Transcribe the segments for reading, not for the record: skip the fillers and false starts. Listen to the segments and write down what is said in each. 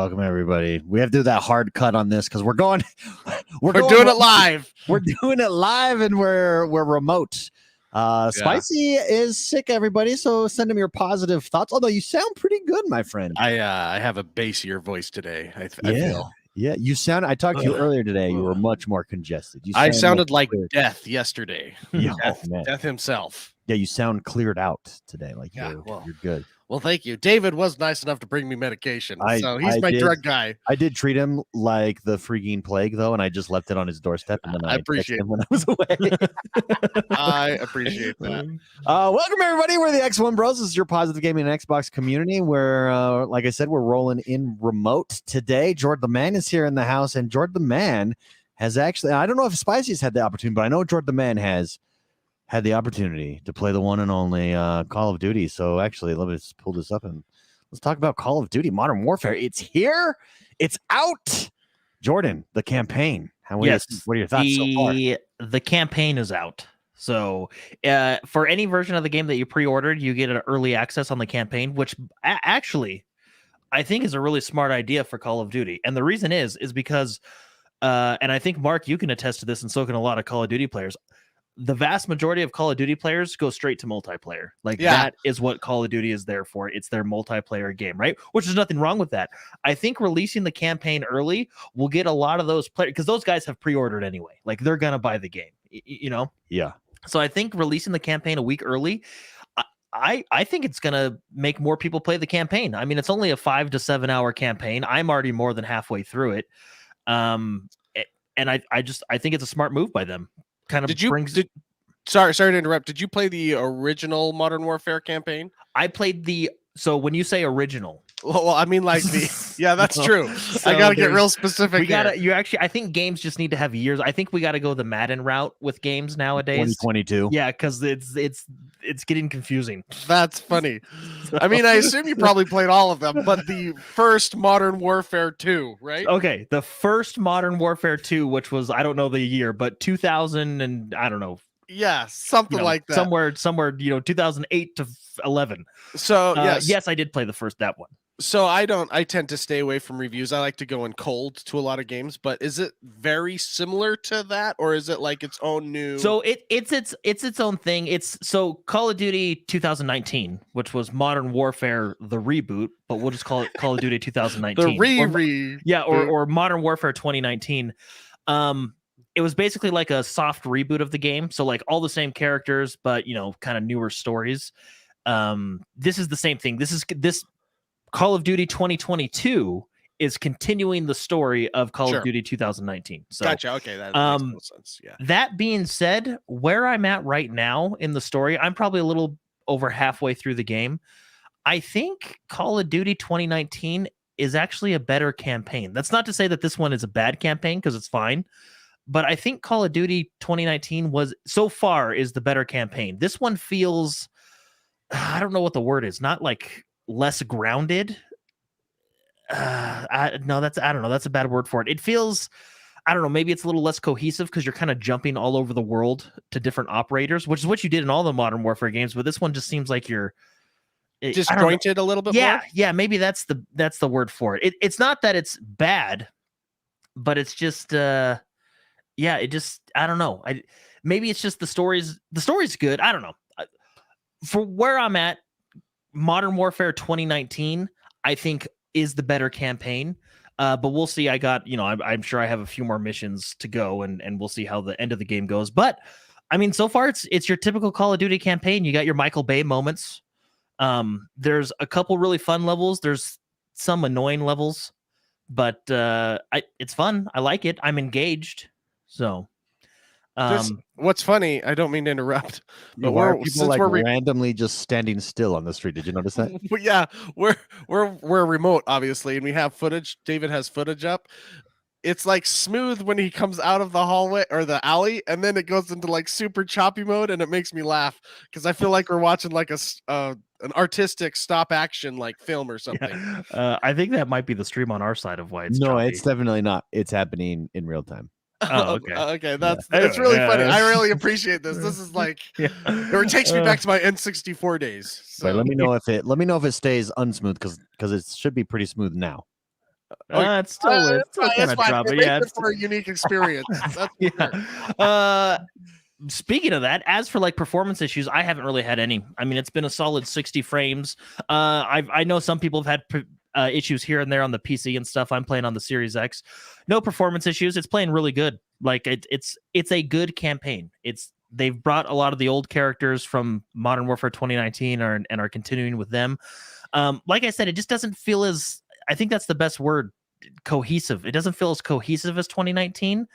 Welcome everybody. We have to do that hard cut on this because we're doing it live. We're doing it live and we're remote. Spicy is sick, everybody. So send him your positive thoughts. Although you sound pretty good, my friend. I have a bassier voice today. I feel. Yeah, you sound. I talked to you earlier today. You were much more congested. I sounded like death yesterday. Yeah, death himself. Yeah, you sound cleared out today. Like you're good. Well, thank you. David was nice enough to bring me medication, so he's my drug guy. I did treat him like the freaking plague, though, and I just left it on his doorstep, and then I appreciate him when I was away. I appreciate that. Welcome, everybody. We're the XoneBros. This is your positive gaming and Xbox community where, like I said, we're rolling in remote today. Jordan the Man is here in the house, and Jordan the Man has actually, I don't know if Spicy's had the opportunity, but I know Jordan the Man has had the opportunity to play the one and only Call of Duty. So actually, let me just pull this up and let's talk about Call of Duty Modern Warfare. It's here. It's out. Jordan, the campaign. What are your thoughts so far? The campaign is out. So for any version of the game that you pre-ordered, you get an early access on the campaign, which actually I think is a really smart idea for Call of Duty. And the reason is because, and I think, Mark, you can attest to this, and so can a lot of Call of Duty players, the vast majority of Call of Duty players go straight to multiplayer. That is what Call of Duty is there for. It's their multiplayer game, right? Which is nothing wrong with that. I think releasing the campaign early will get a lot of those players, because those guys have pre-ordered anyway. Like, they're going to buy the game, you know? Yeah. So I think releasing the campaign a week early, I think it's going to make more people play the campaign. I mean, it's only a 5 to 7 hour campaign. I'm already more than halfway through it. And I think it's a smart move by them. Kind of sorry to interrupt. Did you play the original Modern Warfare campaign? I played so when you say original, well, I mean like that's true. So I gotta get real specific. I think games just need to have years. I think we got to go the Madden route with games nowadays. 2022. Yeah, because it's getting confusing. That's funny. I mean, I assume you probably played all of them, but the first Modern Warfare 2, right? Okay, the first Modern Warfare 2, which was, I don't know the year, but 2000 and I don't know. Yeah, something like that. Somewhere, 2008 to 11. So yes, I did play that one. So I tend to stay away from reviews. I like to go in cold to a lot of games, but is it very similar to that, or is it like its own new? So it's its own thing. So Call of Duty 2019, which was Modern Warfare the reboot, but we'll just call it Call of Duty 2019. The or Modern Warfare 2019. It was basically like a soft reboot of the game. So like all the same characters, but kind of newer stories. This is the same thing. This Call of Duty 2022 is continuing the story of Call of Duty 2019. So gotcha. Okay, that makes no sense. Yeah. That being said, where I'm at right now in the story, I'm probably a little over halfway through the game. I think Call of Duty 2019 is actually a better campaign. That's not to say that this one is a bad campaign, because it's fine. But I think Call of Duty 2019 so far is the better campaign. This one feels, I don't know what the word is, not like less grounded. I don't know. That's a bad word for it. It feels, I don't know, maybe it's a little less cohesive because you're kind of jumping all over the world to different operators, which is what you did in all the Modern Warfare games. But this one just seems like you're disjointed a little bit more. Yeah, maybe that's the word for it. It's not that it's bad, but it's just I don't know. Maybe it's just the story's good. I don't know. For where I'm at, Modern Warfare 2019, I think, is the better campaign. But we'll see. I'm sure I have a few more missions to go, and we'll see how the end of the game goes. But I mean, so far it's your typical Call of Duty campaign. You got your Michael Bay moments. There's a couple really fun levels. There's some annoying levels, but it's fun. I like it. I'm engaged. So. What's funny, I don't mean to interrupt, but we're randomly just standing still on the street. Did you notice that? But yeah, we're remote, obviously, and we have footage. David has footage up. It's like smooth when he comes out of the hallway or the alley, and then it goes into like super choppy mode, and it makes me laugh because I feel like we're watching like an artistic stop action like film or something. Yeah. I think that might be the stream on our side of why it's choppy. It's definitely not. It's happening in real time. Oh, okay. Okay, that's really funny. I really appreciate this. This is like it takes me back to my N64 days. So. Right, let me know if it stays unsmooth because it should be pretty smooth now. It's still kind That's of fine. dropping. It Yeah, makes it for a unique experience. That's for sure. yeah. Speaking of that, as for like performance issues, I haven't really had any. I mean, it's been a solid 60 frames. I know some people have had issues here and there on the PC and stuff. I'm playing on the Series X. No performance issues. It's playing really good. Like it's a good campaign. They've brought a lot of the old characters from Modern Warfare 2019 and are continuing with them. Like I said, it just doesn't feel as, I think that's the best word, cohesive. It doesn't feel as cohesive as 2019,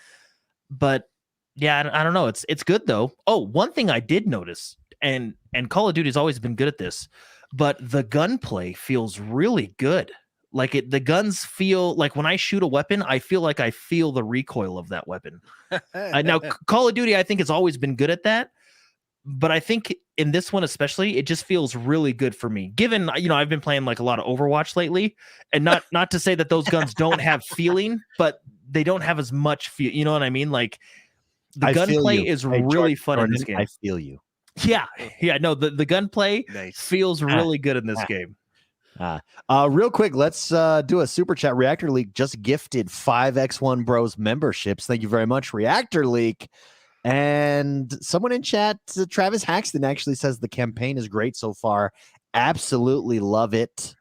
but yeah, I don't know. It's good though. Oh, one thing I did notice, and Call of Duty's always been good at this, but the gunplay feels really good. Like the guns feel like when I shoot a weapon, I feel like I feel the recoil of that weapon. Now, Call of Duty, I think, has always been good at that, but I think in this one especially, it just feels really good for me. Given I've been playing like a lot of Overwatch lately, and not to say that those guns don't have feeling, but they don't have as much feel. You know what I mean? Like the gunplay is really fun in this game. I feel you. Yeah. No, the gunplay Nice. feels really good in this game. Real quick, let's do a super chat. Reactor League just gifted 5 XoneBros memberships. Thank you very much, Reactor League. And someone in chat, Travis Haxton, actually says the campaign is great so far. Absolutely love it.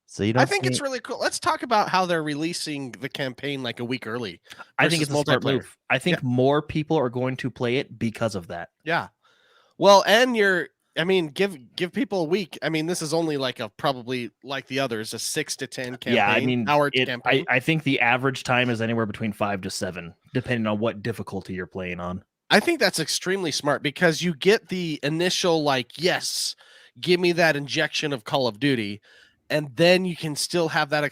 So I think it's really cool. Let's talk about how they're releasing the campaign like a week early. I think it's a smart move. I think more people are going to play it because of that. Yeah. Well, and give people a week. I mean, this is only like probably like the others, a 6 to 10 campaign. Yeah, I mean, campaign. I think the average time is anywhere between 5 to 7, depending on what difficulty you're playing on. I think that's extremely smart because you get the initial yes, give me that injection of Call of Duty, and then you can still have that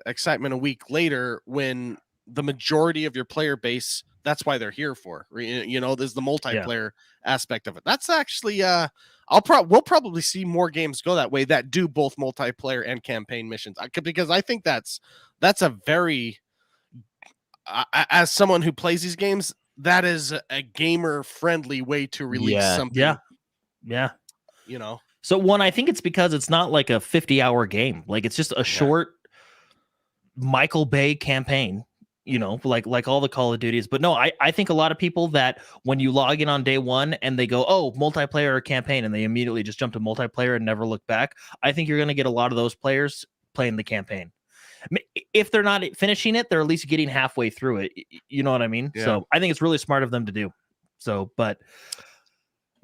excitement a week later when the majority of your player base, that's why they're here for. There's the multiplayer aspect of it. That's actually we'll probably see more games go that way that do both multiplayer and campaign missions, because I think that's a very as someone who plays these games, that is a gamer friendly way to release something. Yeah. So one, I think it's because it's not like a 50-hour game. Like it's just a short Michael Bay campaign, like all the Call of Duties. But no, I think a lot of people that when you log in on day one and they go, oh, multiplayer or campaign, and they immediately just jump to multiplayer and never look back, I think you're going to get a lot of those players playing the campaign. If they're not finishing it, they're at least getting halfway through it. You know what I mean? Yeah. So I think it's really smart of them to do. So, well,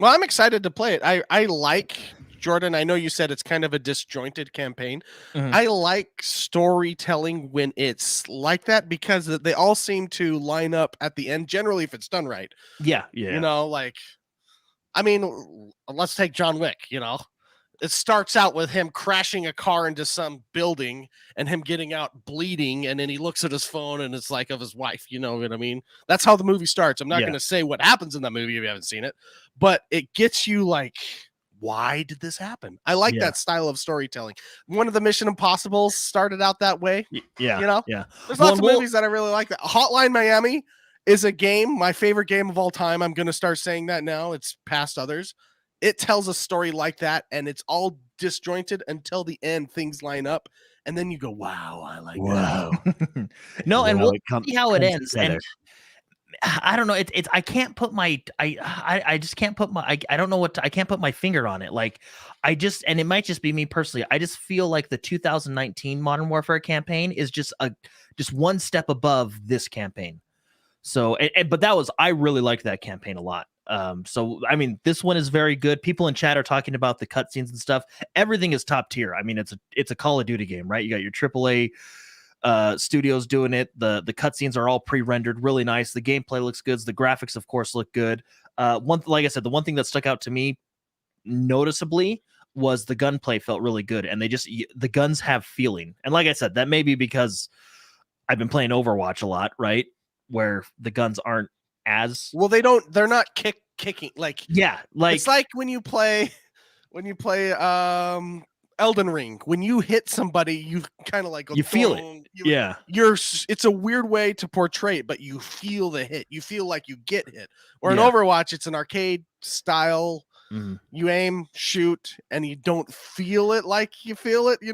I'm excited to play it. I like, Jordan, I know you said it's kind of a disjointed campaign. Mm-hmm. I like storytelling when it's like that because they all seem to line up at the end, generally if it's done right. Yeah. Let's take John Wick, It starts out with him crashing a car into some building and him getting out bleeding, and then he looks at his phone and it's like of his wife. You know what I mean? That's how the movie starts. I'm not going to say what happens in that movie if you haven't seen it, but it gets you like, why did this happen? I like that style of storytelling. One of the Mission Impossibles started out that way. Yeah. There's lots of movies that I really like. That Hotline Miami is a game, my favorite game of all time. I'm going to start saying that now. It's past others. It tells a story like that, and it's all disjointed until the end. Things line up, and then you go, "Wow, I like that." No, and we'll see how it ends. Together. And I don't know. It's I can't put my I just can't put my I don't know what I can't put my finger on it. Like and it might just be me personally. I just feel like the 2019 Modern Warfare campaign is just one step above this campaign. So, but I really liked that campaign a lot. So I mean, this one is very good. People in chat are talking about the cutscenes and stuff. Everything is top tier. I mean, it's a Call of Duty game, right? You got your AAA studios doing it. The cutscenes are all pre-rendered, really nice. The gameplay looks good. The graphics, of course, look good. Like I said, the one thing that stuck out to me noticeably was the gunplay felt really good, and the guns have feeling. And like I said, that may be because I've been playing Overwatch a lot, right? Where the guns aren't as well. They're not kicking like it's like when you play Elden Ring. When you hit somebody, you kind of like you feel it. It's a weird way to portray it, but you feel the hit. You feel like you get hit. Or in Overwatch, it's an arcade style. Mm-hmm. You aim, shoot, and you don't feel it like you feel it. They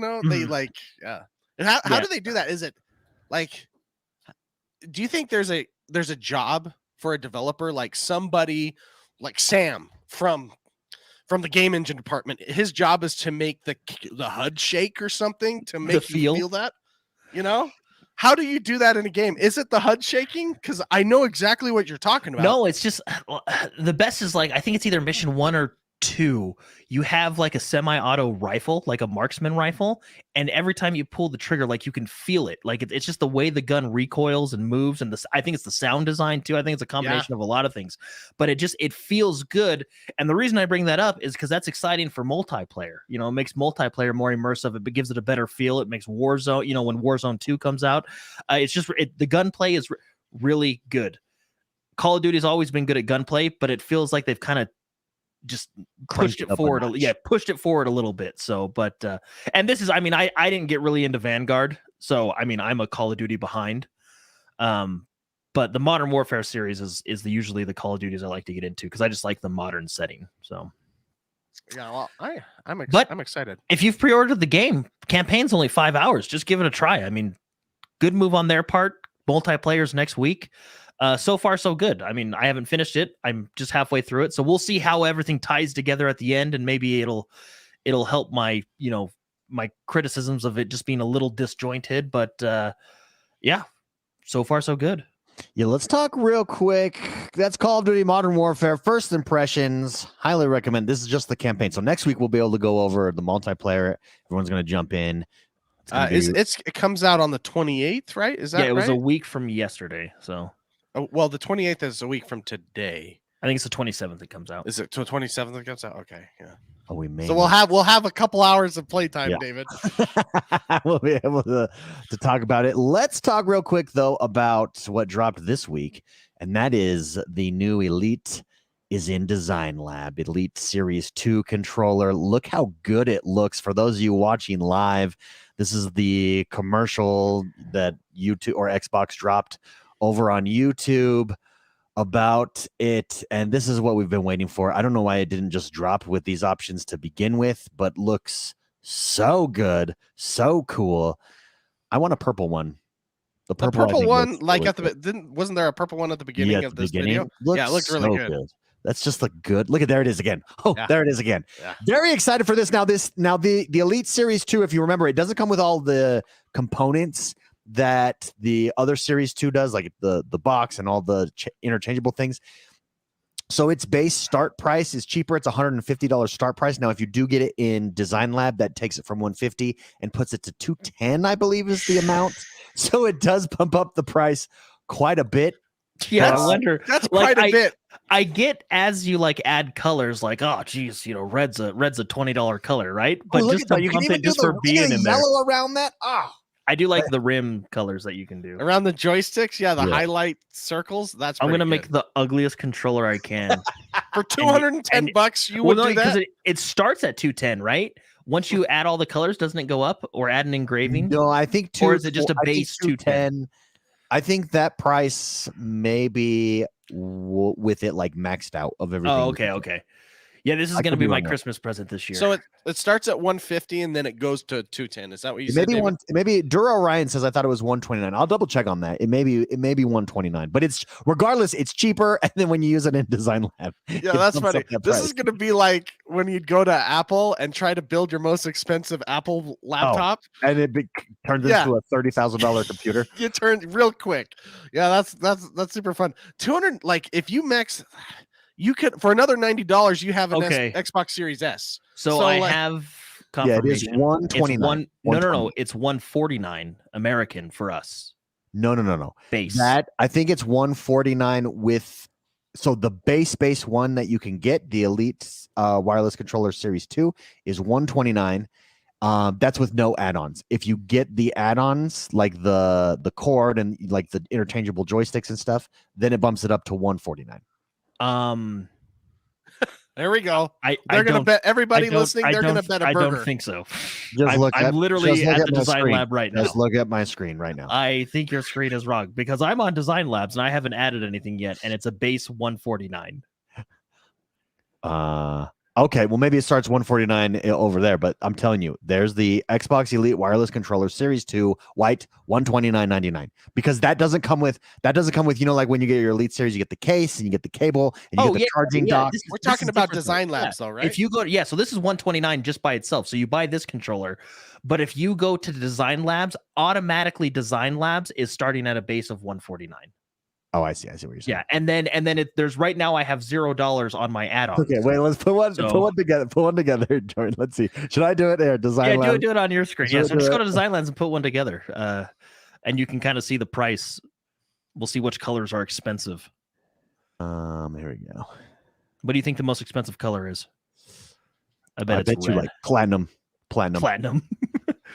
how do they do that? Is it like, do you think there's a job for a developer, like somebody like Sam from the game engine department? His job is to make the HUD shake or something to make you feel that, you know? How do you do that in a game? Is it the HUD shaking? Because I know exactly what you're talking about. No, it's just the best is like, I think it's either mission 1 or 2. You have like a semi-auto rifle, like a marksman rifle, and every time you pull the trigger, like you can feel it. Like it's just the way the gun recoils and moves, and I think it's the sound design too. I think it's a combination of a lot of things, but it feels good. And the reason I bring that up is because that's exciting for multiplayer. You know, it makes multiplayer more immersive. It gives it a better feel. It makes Warzone, you know, when Warzone 2 comes out, it's just the gunplay is really good. Call of Duty has always been good at gunplay, but it feels like they've kind of just pushed it forward. Pushed it forward a little bit. So, but and this is, I mean, I didn't get really into Vanguard, so I mean, I'm a Call of Duty behind. But the Modern Warfare series is usually the Call of Duties I like to get into because I just like the modern setting. So, yeah, well, I'm excited. If you've pre-ordered the game, campaign's only 5 hours. Just give it a try. I mean, good move on their part. Multiplayer's next week. So far, so good. I mean, I haven't finished it. I'm just halfway through it. So we'll see how everything ties together at the end, and maybe it'll help my, you know, my criticisms of it just being a little disjointed. But yeah, so far, so good. Yeah, let's talk real quick. That's Call of Duty Modern Warfare. First impressions, highly recommend. This is just the campaign. So next week we'll be able to go over the multiplayer. Everyone's going to jump in. It comes out on the 28th, right? Is that right? Yeah, it was a week from yesterday. So. Oh, well, the 28th is a week from today. I think it's the 27th it comes out. Is it to 27th it comes out? Okay, yeah. Oh, we may. So we'll have a couple hours of playtime, David. We'll be able to talk about it. Let's talk real quick though about what dropped this week, and that is the new Elite is in Design Lab. Elite Series 2 controller. Look how good it looks. For those of you watching live, this is the commercial that YouTube or Xbox dropped over on YouTube about it, and this is what we've been waiting for. I don't know why it didn't just drop with these options to begin with, but looks so good, so cool. I want a purple one. The purple one, like at the wasn't there a purple one at the beginning of this video? Yeah, it looked really good. That's just look good. Look at there it is again. Oh, yeah. There it is again. Yeah. Very excited for this. Now the Elite Series 2, if you remember, it doesn't come with all the components that the other Series 2 does, like the box and all the interchangeable things. So its base start price is cheaper. It's $150 start price. Now, if you do get it in Design Lab, that takes it from $150 and puts it to $210, I believe is the amount. So it does bump up the price quite a bit. Yeah, I wonder. That's quite a bit. I get as you like add colors, like, oh geez, you know, red's a $20 color, right? But just to bump it just for being in there. Yellow around that. Oh. I do like the rim colors that you can do around the joysticks. Yeah, the highlight circles. That's I'm gonna make the ugliest controller I can for $210. You would do that? It starts at $210, right? Once you add all the colors, doesn't it go up or add an engraving? No, I think or is it just a base $210? I think that price may be with it like maxed out of everything. Oh, okay. Yeah, this is going to be my Christmas present this year. So it starts at $150 and then it goes to $210. Is that what you said? Maybe Dura Orion says I thought it was $129. I'll double check on that. It may be $129, but it's regardless, it's cheaper. And then when you use it in Design Lab, yeah, that's funny. This is going to be like when you'd go to Apple and try to build your most expensive Apple laptop, and it turns into a $30,000 computer. You turn real quick. Yeah, that's super fun. 200, like if you max. You could for another $90. You have an Xbox Series S. So I have confirmation. Yeah, it is $129. No. It's $149 American for us. No. Base. That I think it's $149 with. So the base one that you can get, the Elite wireless controller Series 2, is $129. That's with no add-ons. If you get the add-ons like the cord and like the interchangeable joysticks and stuff, then it bumps it up to $149. There we go. They're gonna bet everybody listening. They're gonna bet a burger. I don't think so. I'm literally at the Design Lab right now. Just look at my screen right now. I think your screen is wrong because I'm on Design Labs and I haven't added anything yet, and it's a base $149. Okay, well maybe it starts 149 over there, but I'm telling you, there's the Xbox Elite Wireless Controller Series 2 white 129.99 because that doesn't come with like when you get your Elite Series, you get the case and you get the cable and you get the charging dock. We're talking about Design Labs, though, right? If you go, so this is 129 just by itself. So you buy this controller, but if you go to Design Labs, automatically Design Labs is starting at a base of 149. Oh, I see what you're saying. Yeah, and then there's right now I have $0 on my add-on. Okay, wait, let's put one together. Put one together, Jordan. Let's see. Should I do it there? Design Labs? Do it on your screen. Yeah, so just go to Design Labs and put one together. And you can kind of see the price. We'll see which colors are expensive. Here we go. What do you think the most expensive color is? I bet you like platinum.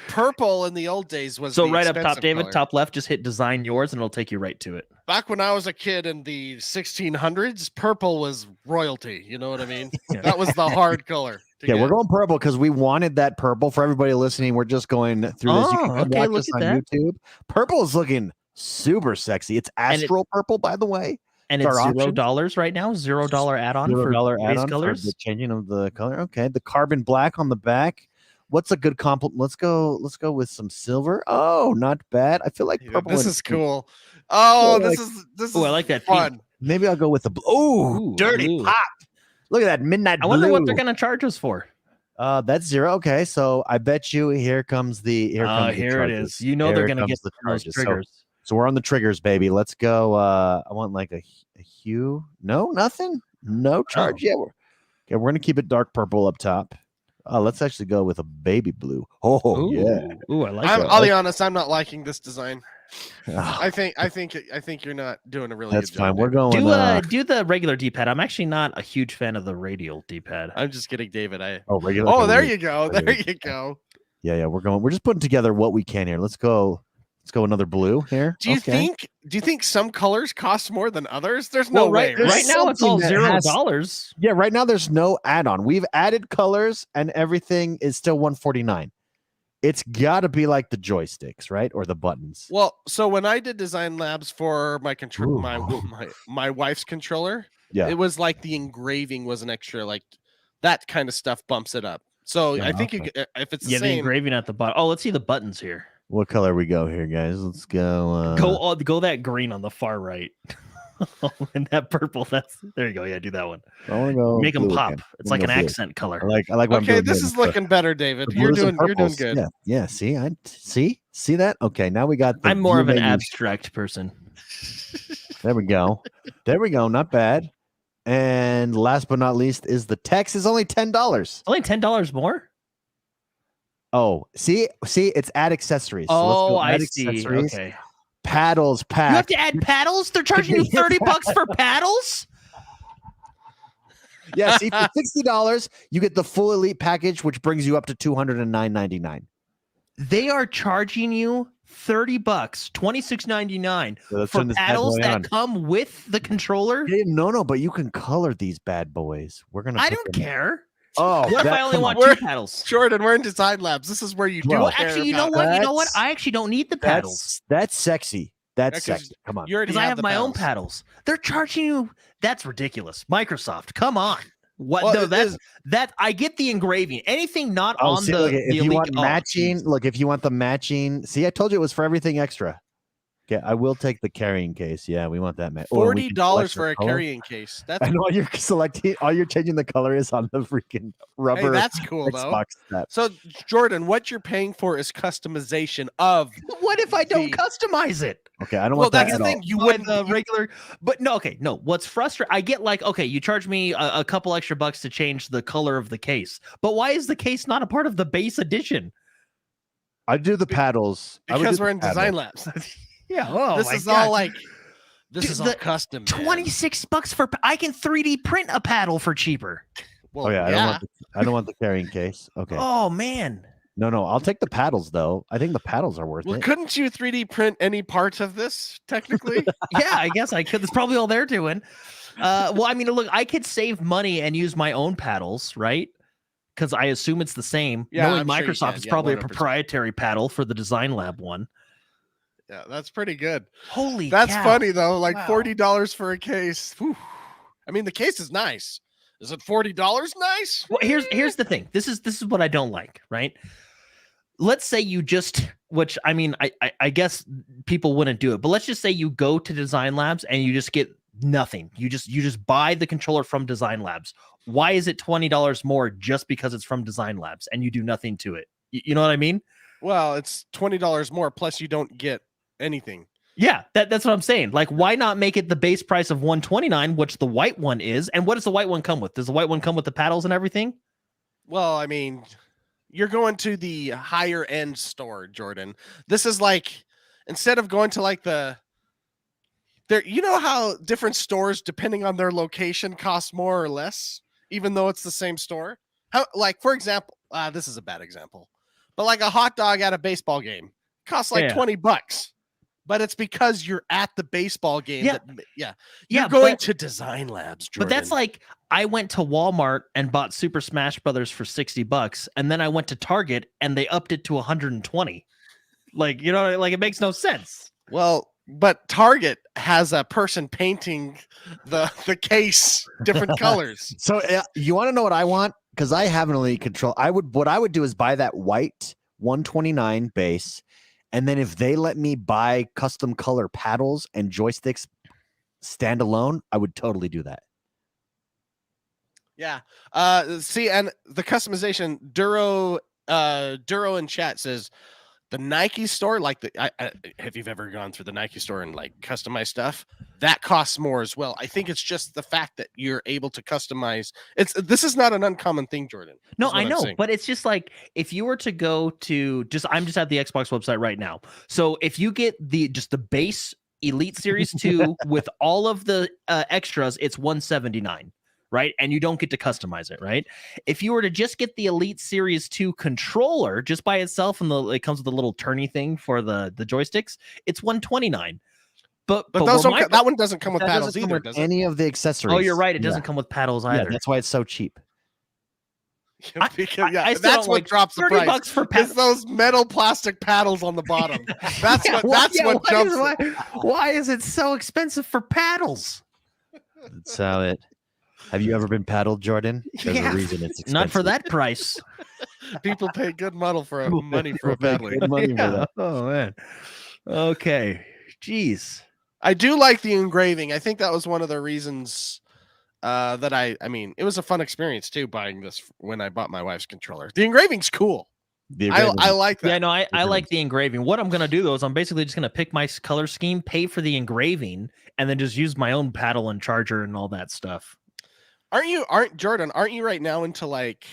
Purple in the old days was so the right up top, David, color. top left. Just hit design yours, and it'll take you right to it. Back when I was a kid in the 1600s, purple was royalty. You know what I mean? Yeah. That was the hard color. We're going purple because we wanted that purple. For everybody listening, we're just going through this. You can watch this on YouTube. Purple is looking super sexy. It's astral purple, by the way. And it's $0 right now. $0 add-on for base colors. For the changing of the color. Okay, the carbon black on the back. What's a good compliment? Let's go with some silver. Oh, not bad. I feel like purple. This is cool. Oh, this is. I like that fun. pink. Maybe I'll go with the blue. Oh, dirty blue. pop. Look at that midnight blue. I wonder what they're gonna charge us for. That's $0. Okay, so I bet you here comes the here it is. You know they're gonna get the triggers. So we're on the triggers, baby. Let's go. I want like a hue. No, nothing. No charge. Yeah, we're gonna keep it dark purple up top. Let's actually go with a baby blue. Oh, yeah. Ooh, I like that. I'll be honest. I'm not liking this design. I think you're not doing a really good job. That's fine. We're going. Do the regular D-pad. I'm actually not a huge fan of the radial D-pad. I'm just kidding, David. Regular. Oh, there you go. There you go. Yeah. We're just putting together what we can here. Let's go another blue here. Do you think some colors cost more than others? There's no way. Right now it's all $0. Yeah, right now there's no add-on. We've added colors and everything is still 149. It's got to be like the joysticks, right? Or the buttons. Well, so when I did Design Labs for my my wife's controller, it was like the engraving was an extra, like that kind of stuff bumps it up. So I think if it's the same, the engraving at the bottom. Oh, let's see the buttons here. What color we go here, guys? Let's go. Go that green on the far right. And that purple. There you go. Yeah, do that one. I want to go. Make them pop. Again. It's like an accent color. I like. What okay, this is looking better, David. You're doing good. Yeah. See that? Okay, now we got. I'm more of an abstract person. There we go. Not bad. And last but not least is the text is only $10. Only $10 more. Oh, see, it's add accessories. So I see. Okay. Paddles pack. You have to add paddles? They're charging you $30 for paddles? Yeah, see, for $60, you get the full elite package, which brings you up to $209.99. They are charging you $30, $26.99 for paddles that come with the controller. No, but you can color these bad boys. I don't care. Oh, what if I only want 2 paddles? Jordan, we're in Design Labs. This is where you do. Actually, you know what? I actually don't need the paddles. That's sexy. That's sexy. Come on. Because I have my own paddles. They're charging you. That's ridiculous. Microsoft, come on. What? Well, no, that I get the engraving. Anything not on the. Look, if you want matching, if you want the matching. See, I told you it was for everything extra. Okay, I will take the carrying case. Yeah, we want that. $40 for a carrying case. That's I know all you're selecting. All you're changing the color is on the freaking rubber. Hey, that's cool Xbox though. So Jordan, what you're paying for is customization of. What if I don't customize it? Okay, I don't want that. That's the thing. You wouldn't the regular, but no. Okay, no. What's frustrating? I get you charge me a couple extra bucks to change the color of the case, but why is the case not a part of the base edition? I do the paddles because we're in Design Labs. Yeah, oh this is all custom. $26 for I can 3D print a paddle for cheaper. Well, I don't want the carrying case. Okay. Oh man. No, I'll take the paddles though. I think the paddles are worth it. Couldn't you 3D print any part of this technically? Yeah, I guess I could. That's probably all they're doing. Well, I mean, look, I could save money and use my own paddles, right? Because I assume it's the same. Yeah, knowing Microsoft is probably 100%. A proprietary paddle for the Design Lab one. Yeah, that's pretty good. Holy That's cow. funny though. Like $40 for a case. Whew. I mean, the case is nice. Is it $40? Nice. Well, here's the thing. This is what I don't like, right? Let's say you just, which I mean, I guess people wouldn't do it, but let's just say you go to Design Labs and you just get nothing. You just buy the controller from Design Labs. Why is it $20 more just because it's from Design Labs and you do nothing to it? You know what I mean? Well, it's $20 more plus you don't get anything. Yeah, that's what I'm saying. Like, why not make it the base price of $129, which the white one is? And what does the white one come with? Does the white one come with the paddles and everything? Well, I mean, you're going to the higher end store, Jordan. This is like, instead of going to like there, you know how different stores, depending on their location, cost more or less, even though it's the same store. How, like, for example, this is a bad example, but like a hot dog at a baseball game costs like $20. But it's because you're at the baseball game. You're going to Design Labs, Jordan. But that's like, I went to Walmart and bought Super Smash Brothers for $60, and then I went to Target and they upped it to 120. Like, you know, like it makes no sense. Well, but Target has a person painting the case different colors. So you want to know what I want? Because I have an Elite control. What I would do is buy that white 129 base. And then if they let me buy custom color paddles and joysticks standalone, I would totally do that. Yeah. See, and the customization, Duro in chat says the Nike store, like have you ever gone through the Nike store and like customize stuff? That costs more as well. I think it's just the fact that you're able to customize. This is not an uncommon thing, Jordan. No, I know, but it's just like if you were to go to I'm just at the Xbox website right now. So if you get the base Elite Series 2 with all of the extras, it's $179. Right? And you don't get to customize it, right? If you were to just get the Elite Series 2 controller just by itself, and it comes with a little turny thing for the joysticks, it's $129. But that one doesn't come with paddles either, does it? Any of the accessories. Oh, you're right. It doesn't come with paddles either. Yeah, that's why it's so cheap. That's what drops the price. $30 for paddles. It's those metal plastic paddles on the bottom. That's what jumps. Why is it so expensive for paddles? That's how it. Have you ever been paddled, Jordan? There's a reason it's expensive. Not for that price. People pay good money for a paddling. Oh man. Okay. Jeez. I do like the engraving. I think that was one of the reasons that I mean, it was a fun experience too buying this when I bought my wife's controller. The engraving's cool. I like that. Yeah, no, I like the engraving. What I'm gonna do though is I'm basically just gonna pick my color scheme, pay for the engraving, and then just use my own paddle and charger and all that stuff. Aren't you right now into like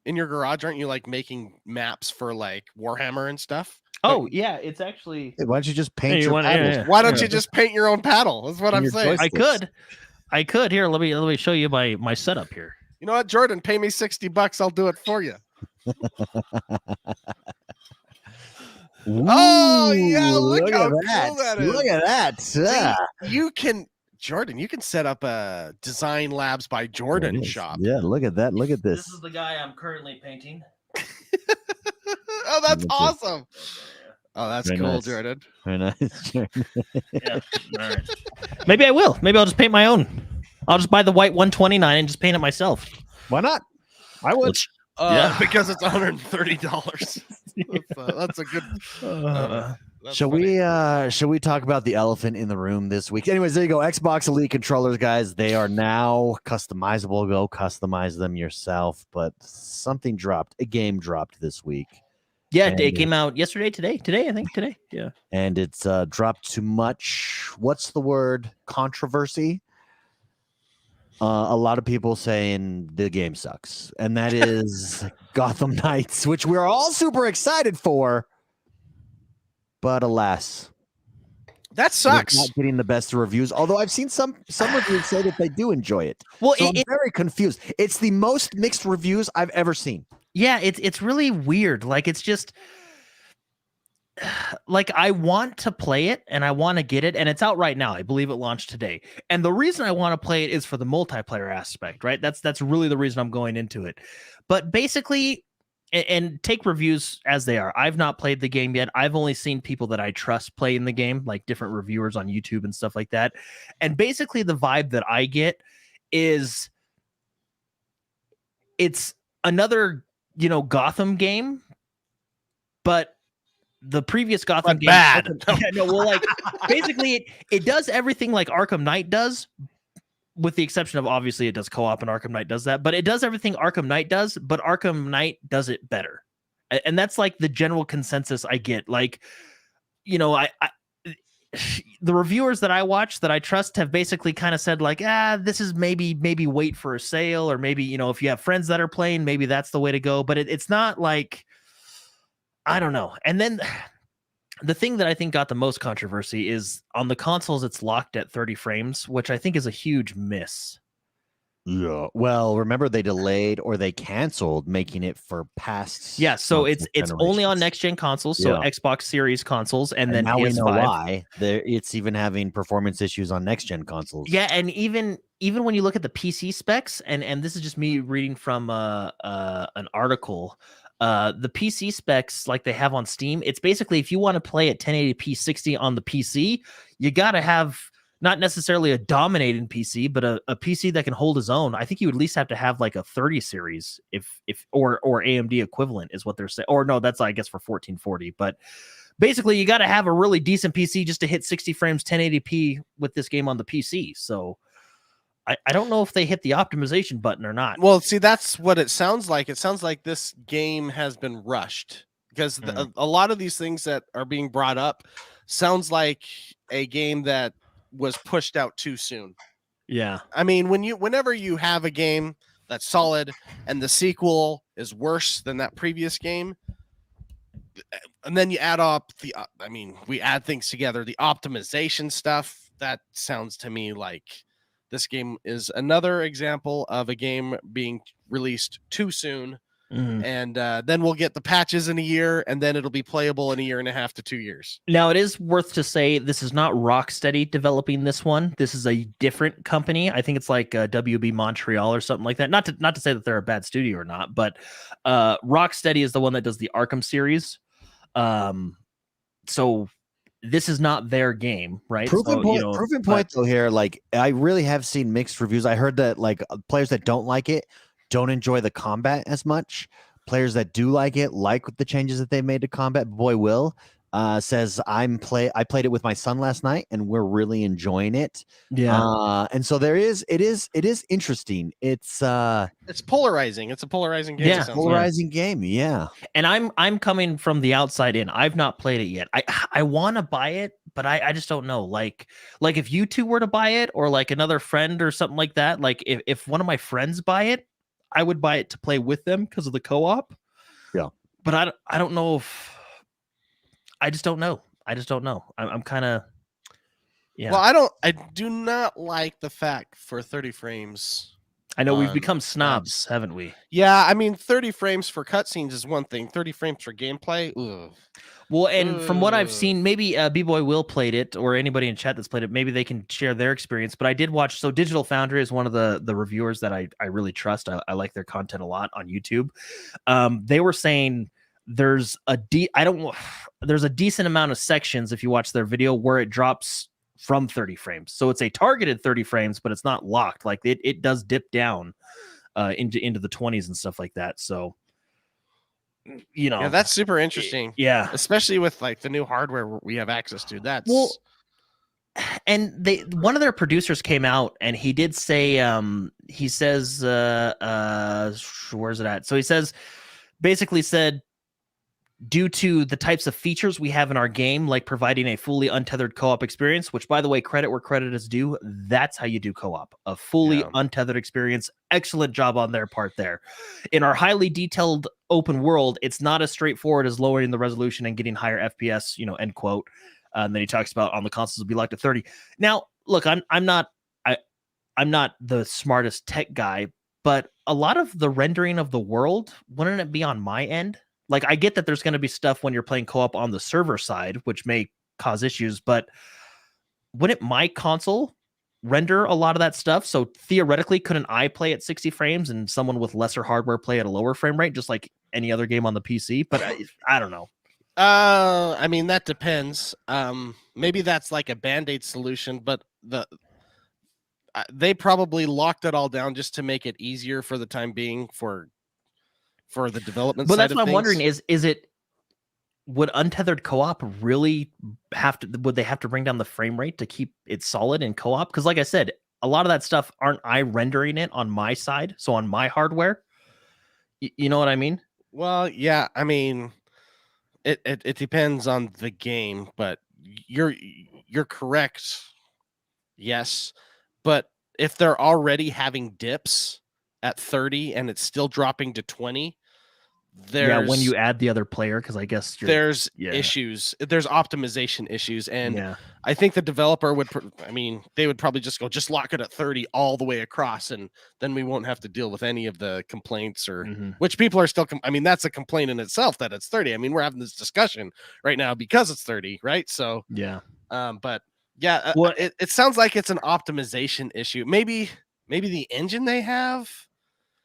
in your garage? Aren't you like making maps for like Warhammer and stuff? Oh yeah, it's actually. Hey, why don't you just paint your paddles? Yeah. Why don't you just paint your own paddle? That's what I'm saying. I could. Here, let me show you my setup here. You know what, Jordan? Pay me $60. I'll do it for you. Oh yeah! Look how cool that is. Look at that. Yeah. You can. Jordan, you can set up a Design Labs by Jordan shop. Yeah, look at that. Look at this. This is the guy I'm currently painting. Oh, that's awesome. Oh, that's Very cool, nice. Jordan. Very nice. Yeah. All right. Maybe I will. Maybe I'll just paint my own. I'll just buy the white 129 and just paint it myself. Why not? I would. Because it's $130. That's a good. Shall we talk about the elephant in the room this week? Anyways, there you go. Xbox Elite controllers, guys. They are now customizable. Go customize them yourself. But something dropped. A game dropped this week. Yeah, it came out yesterday, today. I think today. Yeah. And it's dropped to much, what's the word? Controversy. A lot of people saying the game sucks. And that is Gotham Knights, which we're all super excited for. But alas, that sucks. Not getting the best reviews. Although I've seen some reviews say that they do enjoy it. Well, so I'm very confused. It's the most mixed reviews I've ever seen. Yeah, it's really weird. Like it's just like I want to play it and I want to get it, and it's out right now. I believe it launched today. And the reason I want to play it is for the multiplayer aspect, right? That's really the reason I'm going into it. But basically. And take reviews as they are. I've not played the game yet. I've only seen people that I trust play in the game, like different reviewers on YouTube and stuff like that. And basically the vibe that I get is it's another, Gotham game, but the previous Gotham But game, bad. Basically it does everything like Arkham Knight does, with the exception of obviously it does co-op and Arkham Knight does that, but it does everything Arkham Knight does, but Arkham Knight does it better. And that's like the general consensus I get. Like, I the reviewers that I watch that I trust have basically kind of said like, this is maybe wait for a sale, or maybe, if you have friends that are playing, maybe that's the way to go. But it's not like, I don't know. And then the thing that I think got the most controversy is on the consoles, it's locked at 30 frames, which I think is a huge miss. Yeah. Well, remember they delayed or they canceled making it for past. Yeah, so it's only on generations. next gen consoles, so Yeah. Xbox Series consoles, and then now PS5. we know why. It's even having performance issues on next gen consoles. Yeah, and even when you look at the PC specs, and this is just me reading from an article, the PC specs like they have on Steam, it's basically if you want to play at 1080p 60 on the PC, you got to have not necessarily a dominating PC, but a PC that can hold its own. I think you at least have to have like a 30 series or AMD equivalent is what they're saying. Or no, that's I guess for 1440. But basically, you got to have a really decent PC just to hit 60 frames 1080p with this game on the PC. So I don't know if they hit the optimization button or not. Well, see, that's what it sounds like. It sounds like this game has been rushed because a lot of these things that are being brought up sounds like a game that was pushed out too soon. Yeah. I mean, whenever you have a game that's solid and the sequel is worse than that previous game, and then you add up we add things together, the optimization stuff, that sounds to me like this game is another example of a game being released too soon. And then we'll get the patches in a year, and then it'll be playable in a year and a half to 2 years. Now, it is worth to say this is not Rocksteady developing this one. This is a different company. I think it's like WB Montreal or something like that. Not to say that they're a bad studio or not, but Rocksteady is the one that does the Arkham series. So this is not their game, right? Proven point though here. Like I really have seen mixed reviews. I heard that like players that don't like it don't enjoy the combat as much. Players that do like it like the changes that they made to combat. Boy Will says I played it with my son last night and we're really enjoying it. Yeah. And so it is interesting. It's polarizing. It's a polarizing game. Yeah, polarizing game. Yeah. And I'm coming from the outside in. I've not played it yet. I want to buy it, but I just don't know. Like if you two were to buy it, or like another friend or something like that, like if one of my friends buy it, I would buy it to play with them because of the co-op. Yeah. But I don't know if I just don't know. I'm kind of, yeah. Well, I do not like the fact for 30 frames. I know we've become snobs, haven't we? Yeah, I mean, 30 frames for cutscenes is one thing. 30 frames for gameplay, ugh. Well, and from what I've seen, maybe B-Boy Will played it, or anybody in chat that's played it, maybe they can share their experience. But I did watch, so Digital Foundry is one of the reviewers that I really trust. I like their content a lot on YouTube. They were saying there's a decent amount of sections if you watch their video where it drops from 30 frames. So it's a targeted 30 frames, but it's not locked. Like it does dip down into the 20s and stuff like that. So, yeah, that's super interesting. Yeah, especially with like the new hardware we have access to. That's and one of their producers came out and he did say he says where's it at? So he basically said, due to the types of features we have in our game, like providing a fully untethered co-op experience, which, by the way, credit where credit is due, that's how you do co-op. A fully untethered experience. Excellent job on their part there. In our highly detailed open world, it's not as straightforward as lowering the resolution and getting higher FPS, end quote. And then he talks about on the consoles will be locked to 30. Now, look, I'm not the smartest tech guy, but a lot of the rendering of the world, wouldn't it be on my end? Like, I get that there's going to be stuff when you're playing co-op on the server side, which may cause issues, but wouldn't my console render a lot of that stuff? So theoretically, couldn't I play at 60 frames and someone with lesser hardware play at a lower frame rate, just like any other game on the PC? But I don't know. I mean, that depends. Maybe that's like a Band-Aid solution, but they probably locked it all down just to make it easier for the time being for the development But side that's of what I'm things. wondering would untethered co-op really would they have to bring down the frame rate to keep it solid in co-op? Because like I said, a lot of that stuff aren't I rendering it on my side, so on my hardware. You know what I mean? Well, yeah, I mean, it depends on the game, but you're correct. Yes, but if they're already having dips at 30 and it's still dropping to 20, When you add the other player, because I guess there's issues, there's optimization issues, and I think the developer would they would probably just lock it at 30 all the way across, and then we won't have to deal with any of the complaints or which people are still that's a complaint in itself that it's 30. We're having this discussion right now because it's 30, right? So but yeah, it sounds like it's an optimization issue. Maybe the engine they have,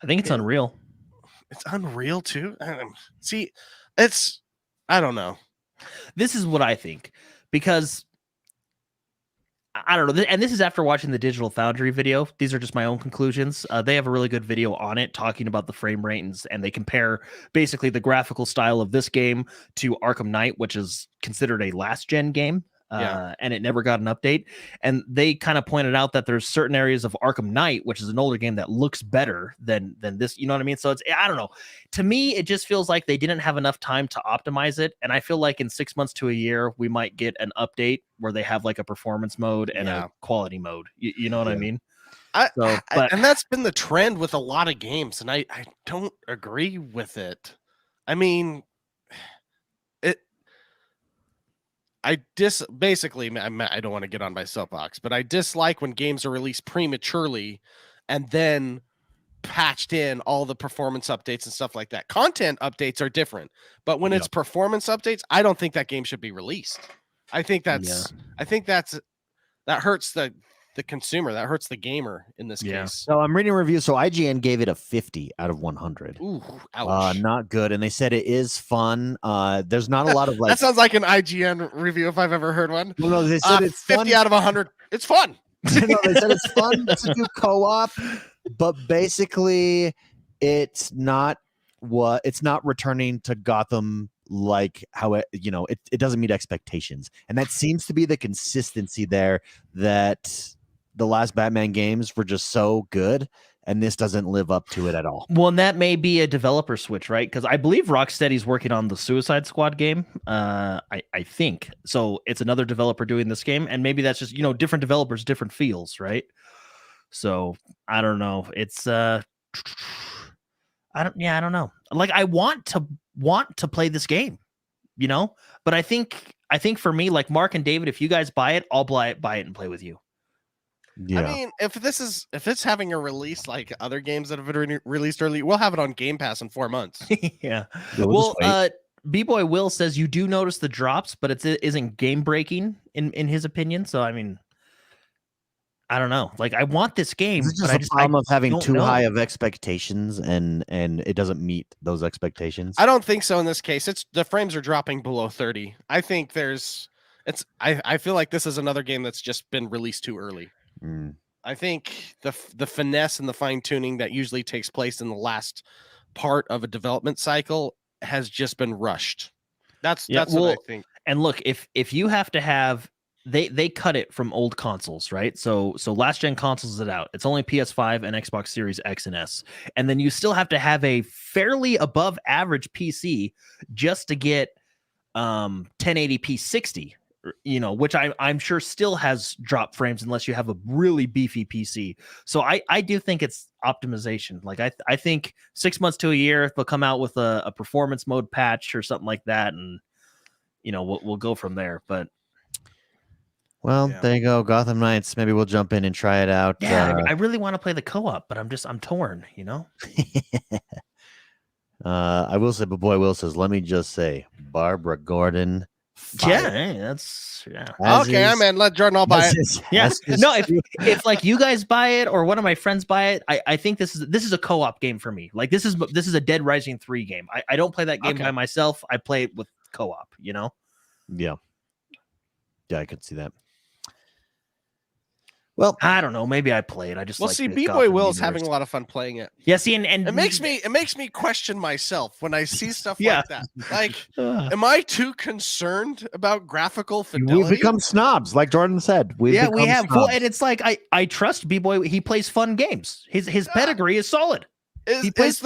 I think it's Unreal. It's Unreal too. See, I don't know. This is what I think, because I don't know. And this is after watching the Digital Foundry video. These are just my own conclusions. They have a really good video on it talking about the frame rate, and they compare basically the graphical style of this game to Arkham Knight, which is considered a last gen game. And it never got an update. And they kind of pointed out that there's certain areas of Arkham Knight, which is an older game, that looks better than this. You know what I mean? So I don't know. To me, it just feels like they didn't have enough time to optimize it. And I feel like in 6 months to a year, we might get an update where they have like a performance mode and a quality mode. You know what I mean? And that's been the trend with a lot of games, and I don't agree with it. I don't want to get on my soapbox, but I dislike when games are released prematurely and then patched in all the performance updates and stuff like that. Content updates are different, but when it's performance updates, I don't think that game should be released. I think that hurts the consumer, that hurts the gamer in this case. So I'm reading a review. So IGN gave it a 50 out of 100. Ooh, ouch. Not good. And they said it is fun. There's not a lot of that sounds like an IGN review if I've ever heard one. Well, no, they said it's 50 fun. out of 100. It's fun. No, they said it's fun to do co-op, but basically it's not returning to Gotham like how it doesn't meet expectations. And that seems to be the consistency there, that the last Batman games were just so good, and this doesn't live up to it at all. Well, and that may be a developer switch, right? Because I believe Rocksteady's working on the Suicide Squad game. I think so. It's another developer doing this game, and maybe that's just different developers, different feels, right? So I don't know. It's I don't know. Like, I want to play this game, but I think for me, like Mark and David, if you guys buy it, I'll buy it and play with you. Yeah. If it's having a release like other games that have been released early, we'll have it on Game Pass in 4 months. Yeah. Well, B-Boy Will says you do notice the drops, but it isn't game breaking in his opinion. So I don't know. Like, I want this game. It's just the problem of having too high of expectations, and it doesn't meet those expectations. I don't think so in this case. The frames are dropping below 30. I think I feel like this is another game that's just been released too early. I think the finesse and the fine tuning that usually takes place in the last part of a development cycle has just been rushed. That's what I think. And look, if you have to have they cut it from old consoles, right? So last gen consoles is out. It's only PS5 and Xbox Series X and S, and then you still have to have a fairly above average PC just to get 1080p 60. Which I'm sure still has drop frames unless you have a really beefy PC. So I do think it's optimization. Like I think 6 months to a year they'll come out with a performance mode patch or something like that, and we'll go from there. But there you go, Gotham Knights. Maybe we'll jump in and try it out. Yeah, I really want to play the co-op, but I'm torn. I will say, but boy, Will says, let me just say, Barbara Gordon. Fire. That's okay. I'm in. Let Jordan all buy it. Yeah. No, if like you guys buy it or one of my friends buy it, I think this is a co-op game for me. Like this is a Dead Rising 3 game. I don't play that game by myself. I play it with co-op. Yeah. Yeah, I could see that. Well, I don't know. Maybe I played. I just Well, like see, the B-Boy Gotham Will's universe. having a lot of fun playing it. Yeah, see, and It makes me question myself when I see stuff Yeah. like that. Like, Uh, am I too concerned about graphical we've fidelity? become snobs, like Jordan said. we have. Well, snobs. and it's like I trust B-Boy. He plays fun games. His pedigree is solid. He plays.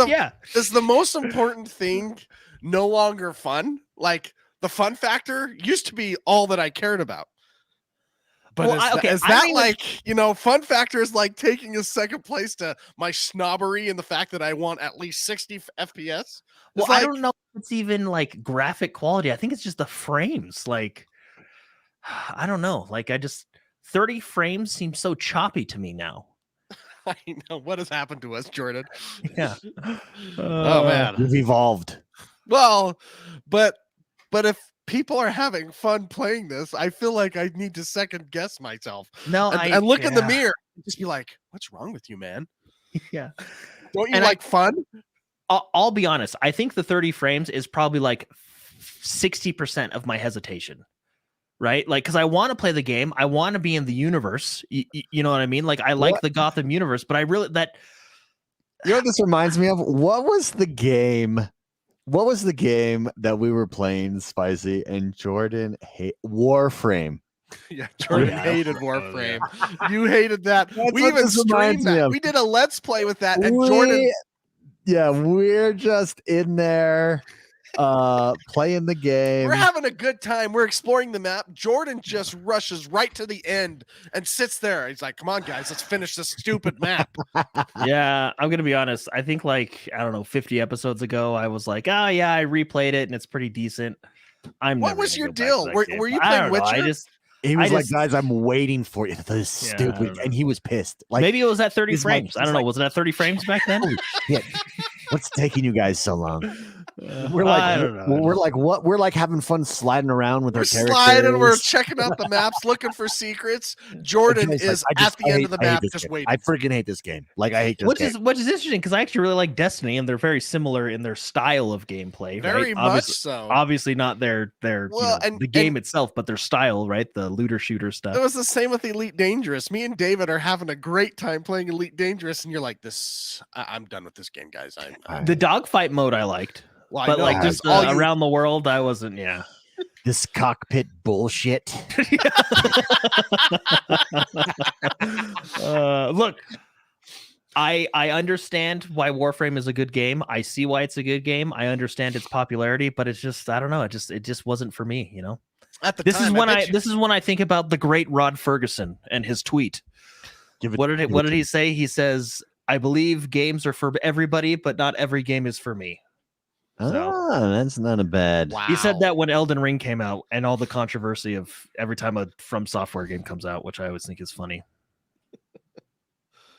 Is the most important thing no longer fun? Like the fun factor used to be all that I cared about. But Well, is I that don't even- like, fun factor is like taking a second place to my snobbery and the fact that I want at least 60 FPS? Well, It's I don't know if it's even like graphic quality. I think it's just the frames. Like, I don't know. Like, 30 frames seems so choppy to me now. I know what has happened to us, Jordan. Yeah. Oh man. We've evolved. Well, but if people are having fun playing this, I feel like I need to second guess myself. No, And look in the mirror and just be like, what's wrong with you, man? Yeah. Don't you And like fun? I'll be honest. I think the 30 frames is probably like 60% of my hesitation. Right? Like, because I want to play the game. I want to be in the universe. You know what I mean? Like, I like the Gotham universe, but I really You know what this reminds me of? What was the game? What was the game that we were playing, Spicy, and Jordan Warframe? Yeah, Jordan hated Warframe. You hated that. That's We what even this reminds streamed me that. of. We did a let's play with that, and Jordan. Yeah, we're just in there playing the game. We're having a good time. We're exploring the map. Jordan just rushes right to the end and sits there. He's like, "Come on, guys, let's finish this stupid map." yeah, I'm gonna be honest. I think like I don't know, 50 episodes ago, I was like, oh yeah, I replayed it and it's pretty decent. What was your deal? Were you playing Witcher? He was like, guys, I'm waiting for you. This is stupid. And he was pissed. Like maybe it was at 30 frames. I don't know. Was it at 30 frames back then? Yeah. What's taking you guys so long? We're like, I don't know. We're like what? We're like having fun sliding around with our characters. We're checking out the maps, looking for secrets. Jordan is at the end of the map, just waiting. I freaking hate this game. Like I hate this game. Which is interesting because I actually really like Destiny, and they're very similar in their style of gameplay. Very much so. Obviously, not their the game itself, but their style, right? The looter shooter stuff. It was the same with Elite Dangerous. Me and David are having a great time playing Elite Dangerous, and you're like, "This, I'm done with this game, guys." The dogfight mode I liked. Well, but like just around the world, I wasn't. Yeah, this cockpit bullshit. Look, I understand why Warframe is a good game. I see why it's a good game. I understand its popularity, but it's just I don't know. It just wasn't for me. You know. This is when I think about the great Rod Ferguson and his tweet. What did he say? He says, "I believe games are for everybody, but not every game is for me." So, that's not a bad. Wow. He said that when Elden Ring came out and all the controversy of every time a From Software game comes out, which I always think is funny.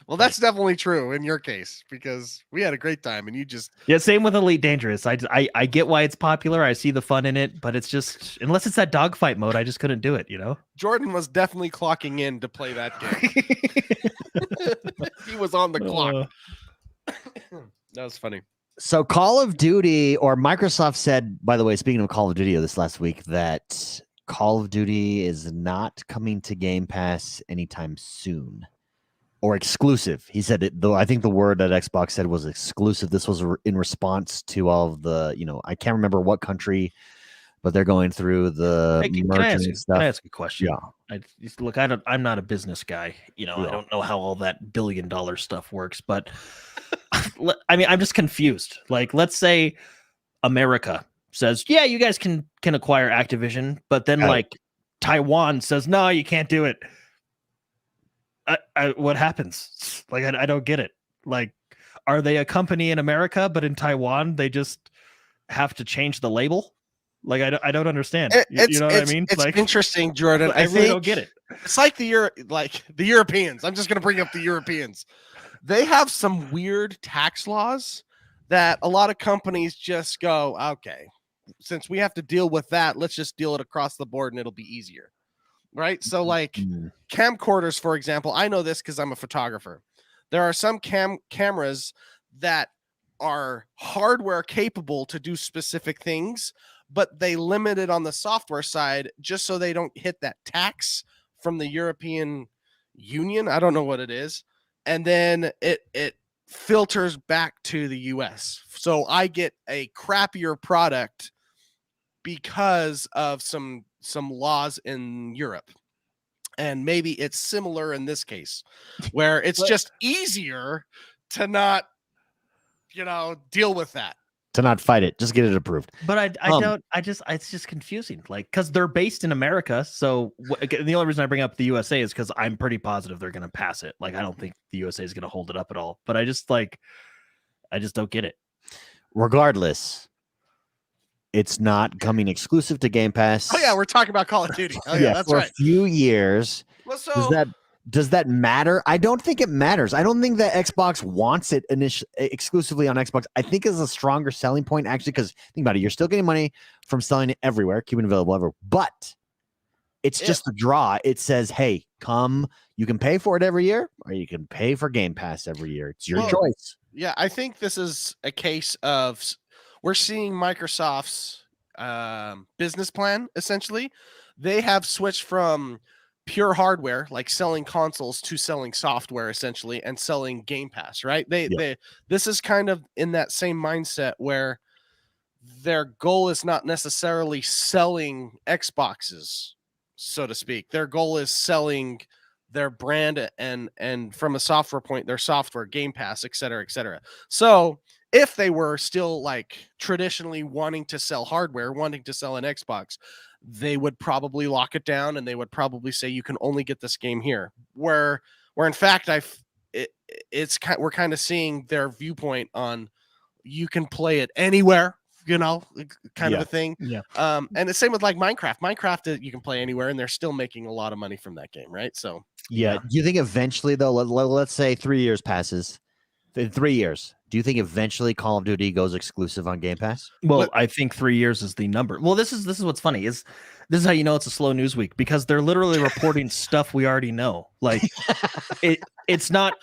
Well, that's definitely true in your case because we had a great time and you just same with Elite Dangerous. I get why it's popular. I see the fun in it, but it's just unless it's that dogfight mode, I just couldn't do it. You know, Jordan was definitely clocking in to play that game. He was on the clock. That was funny. So Call of Duty, or Microsoft said, by the way, speaking of Call of Duty this last week, that Call of Duty is not coming to Game Pass anytime soon or exclusive. He said it, though I think the word that Xbox said was exclusive. This was in response to all of the, I can't remember what country, but they're going through the merchant stuff. Can I ask a question? Yeah. Look, I'm not a business guy. I don't know how all that billion-dollar stuff works, but I mean, I'm just confused. Like, let's say America says, yeah, you guys can acquire Activision, but then Taiwan says, no, you can't do it. What happens? Like, I don't get it. Like, are they a company in America, but in Taiwan, they just have to change the label? Like, I don't understand. You know what I mean? It's interesting, Jordan. I really don't get it. It's like the Europeans. I'm just going to bring up the Europeans. They have some weird tax laws that a lot of companies just go, okay, since we have to deal with that, let's just deal it across the board and it'll be easier. Right? So like camcorders, for example, I know this because I'm a photographer. There are some cameras that are hardware capable to do specific things, but they limit it on the software side just so they don't hit that tax from the European union. I don't know what it is. And then it filters back to the US. So I get a crappier product because of some laws in Europe. And maybe it's similar in this case, where it's just easier to not, deal with that. To not fight it, just get it approved. But I don't. It's just confusing. Like, because they're based in America. So the only reason I bring up the USA is because I'm pretty positive they're going to pass it. Like, I don't think the USA is going to hold it up at all. But I just don't get it. Regardless, it's not coming exclusive to Game Pass. Oh yeah, we're talking about Call of Duty. Oh yeah, that's for right. a few years. Well, so does that matter? I don't think it matters. I don't think that Xbox wants it exclusively on Xbox. I think it's a stronger selling point, actually, because think about it. You're still getting money from selling it everywhere, keeping it available everywhere. But it's just a draw. It says, hey, come. You can pay for it every year, or you can pay for Game Pass every year. It's your choice. Yeah, I think this is a case of we're seeing Microsoft's business plan, essentially. They have switched from pure hardware, like selling consoles, to selling software, essentially, and selling Game Pass, right? This is kind of in that same mindset where their goal is not necessarily selling Xboxes, so to speak. Their goal is selling their brand and from a software point, their software, Game Pass, et cetera, et cetera. So if they were still like traditionally wanting to sell hardware, wanting to sell an Xbox, they would probably lock it down and they would probably say you can only get this game here. Where in fact we're kind of seeing their viewpoint on you can play it anywhere, kind of a thing. Yeah. And the same with like Minecraft. Minecraft you can play anywhere, and they're still making a lot of money from that game, right? So yeah. Do you think eventually, though, let's say 3 years passes, in 3 years, do you think eventually Call of Duty goes exclusive on Game Pass? Well, I think 3 years is the number. Well, this is what's funny is this is how you know it's a slow news week, because they're literally reporting stuff we already know. Like it's not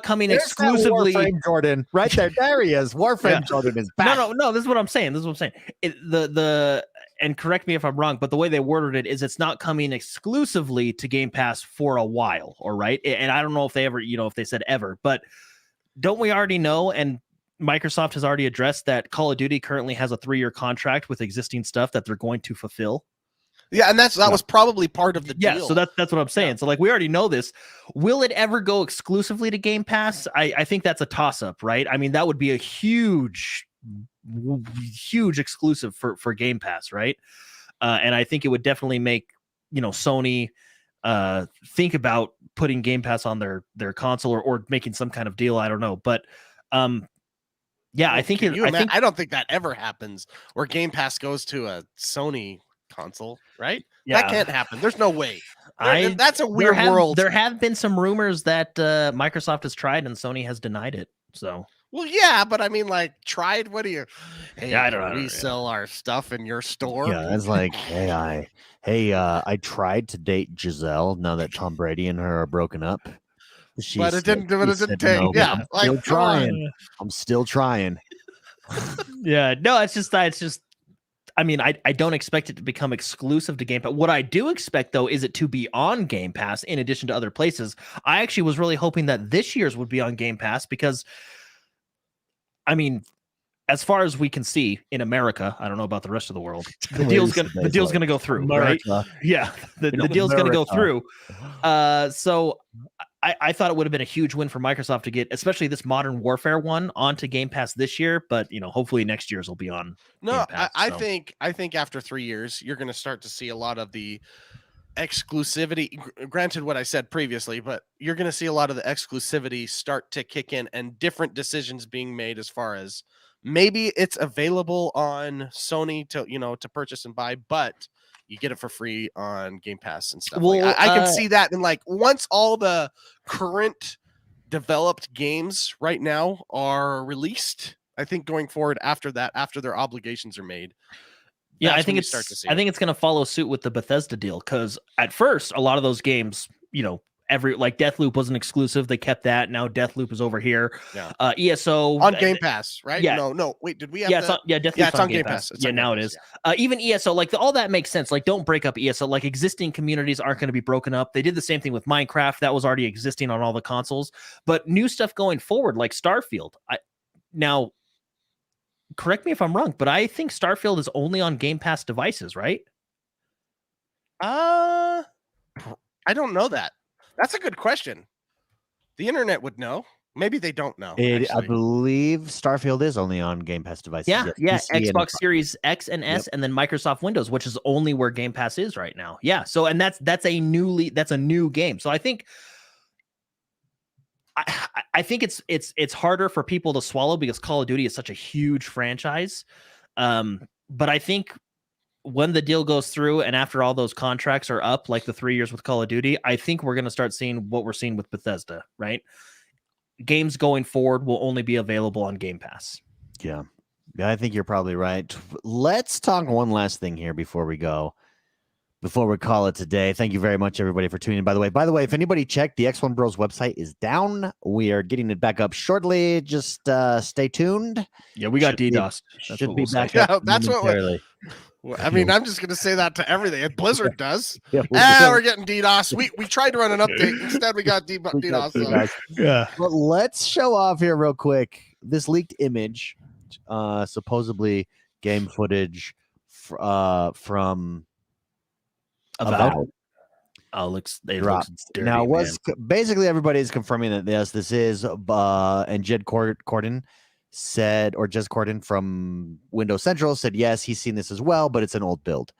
coming There's exclusively. Warframe Jordan right there. There he is. Warframe Jordan is back. No. This is what I'm saying. And correct me if I'm wrong, but the way they worded it is it's not coming exclusively to Game Pass for a while, or right? And I don't know if they ever, if they said ever, but don't we already know? And Microsoft has already addressed that Call of Duty currently has a 3-year contract with existing stuff that they're going to fulfill. Yeah, and that was probably part of the deal. Yeah, so that's what I'm saying. Yeah. So like we already know this. Will it ever go exclusively to Game Pass? I think that's a toss-up, right? I mean, that would be a huge exclusive for Game Pass, right? And I think it would definitely make Sony think about putting Game Pass on their console or making some kind of deal. I don't know, but yeah, I think I don't think that ever happens where Game Pass goes to a Sony console, right? Yeah. That can't happen. There's no way. That's a weird world. There have been some rumors that Microsoft has tried and Sony has denied it. So. Well, yeah, but I mean, like, tried. What do you? Hey, I don't know. We sell our stuff in your store. Yeah, it's like, I tried to date Giselle now that Tom Brady and her are broken up. But it didn't take. No, yeah, I'm still trying. I'm still trying. Yeah, no, it's just. I mean, I don't expect it to become exclusive to Game Pass. What I do expect, though, is it to be on Game Pass in addition to other places. I actually was really hoping that this year's would be on Game Pass because, I mean, as far as we can see in America, I don't know about the rest of the world. The deal's gonna go through, America. Right? Yeah, the deal's gonna go through. So I thought it would have been a huge win for Microsoft to get, especially this Modern Warfare one, onto Game Pass this year. But hopefully next year's will be on. No, Game Pass, I think after 3 years, you're going to start to see a lot of the exclusivity. Granted, what I said previously, but you're going to see a lot of the exclusivity start to kick in, and different decisions being made as far as maybe it's available on Sony to purchase and buy, but you get it for free on Game Pass and stuff. Well, I can see that. And like once all the current developed games right now are released, I think going forward after that, after their obligations are made. Yeah, I think it's going to follow suit with the Bethesda deal, because at first a lot of those games, Deathloop was an exclusive. They kept that. Now Deathloop is over here. Yeah. ESO On Game Pass, right? Yeah. No. Wait, did we have Deathloop's it's on Game Pass. Yeah, now it is. Even ESO, like all that makes sense. Like, don't break up ESO. Like, existing communities aren't going to be broken up. They did the same thing with Minecraft. That was already existing on all the consoles. But new stuff going forward, like Starfield. Now, correct me if I'm wrong, but I think Starfield is only on Game Pass devices, right? I don't know that. That's a good question. The internet would know. Maybe they don't know. I believe Starfield is only on Game Pass devices. Yeah. PC Xbox Series X and S, and then Microsoft Windows, which is only where Game Pass is right now. Yeah. So, and that's a new game. So I think it's harder for people to swallow because Call of Duty is such a huge franchise. But I think when the deal goes through and after all those contracts are up, like the 3 years with Call of Duty, I think we're going to start seeing what we're seeing with Bethesda, right? Games going forward will only be available on Game Pass. Yeah, I think you're probably right. Let's talk one last thing here before we go. Before we call it today, thank you very much, everybody, for tuning in. By the way, if anybody checked, the XoneBros website is down. We are getting it back up shortly. Just stay tuned. Yeah, we got DDoS. Should be back Yeah, up. that's what momentarily. I mean, I'm just going to say that to everything. And Blizzard does. Yeah, We're getting DDoS. We tried to run an update. Instead, we got DDoS. So. Yeah. But let's show off here real quick this leaked image, supposedly game footage from Avowed. Oh, it looks dirty, now, basically everybody's confirming that this is and Jed Corden said, or Jez Corden from Windows Central said, yes, he's seen this as well, but it's an old build.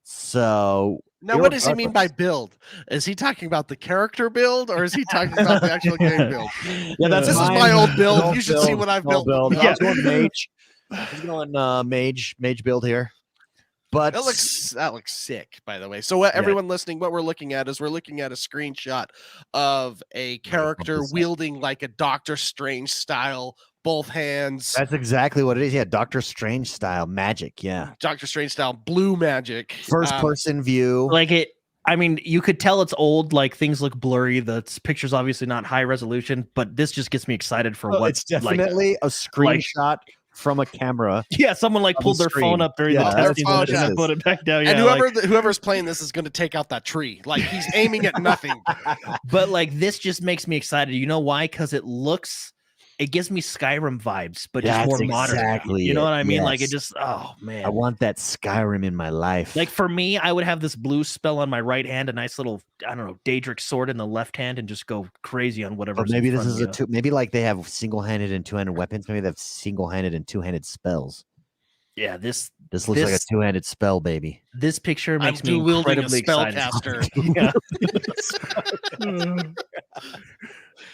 So now, what does he mean by build? Is he talking about the character build, or is he talking about the actual game build? Yeah, this is my old build. You should see what I've built. Yeah. He's going mage build here. But that looks sick, by the way. So everyone listening, what we're looking at a screenshot of a character wielding like a Doctor Strange style, both hands. That's exactly what it is. Yeah, Doctor Strange style magic. Yeah, Doctor Strange style blue magic. First person view. Like it. I mean, you could tell it's old. Like things look blurry. The picture's obviously not high resolution, but this just gets me excited for what. It's definitely a screenshot. From a camera. Yeah, someone pulled their phone up during the testing and put it back down. Yeah, and whoever's playing this is going to take out that tree. Like he's aiming at nothing. But this just makes me excited. You know why? Because it gives me Skyrim vibes, but just more modern. Exactly. You know what I mean? Yes. Like it just, oh man. I want that Skyrim in my life. Like for me, I would have this blue spell on my right hand, a nice little, I don't know, Daedric sword in the left hand, and just go crazy on whatever. But maybe this is maybe like they have single-handed and two-handed weapons. Maybe they have single-handed and two-handed spells. Yeah, this looks like a two-handed spell, baby. This picture makes me incredibly excited.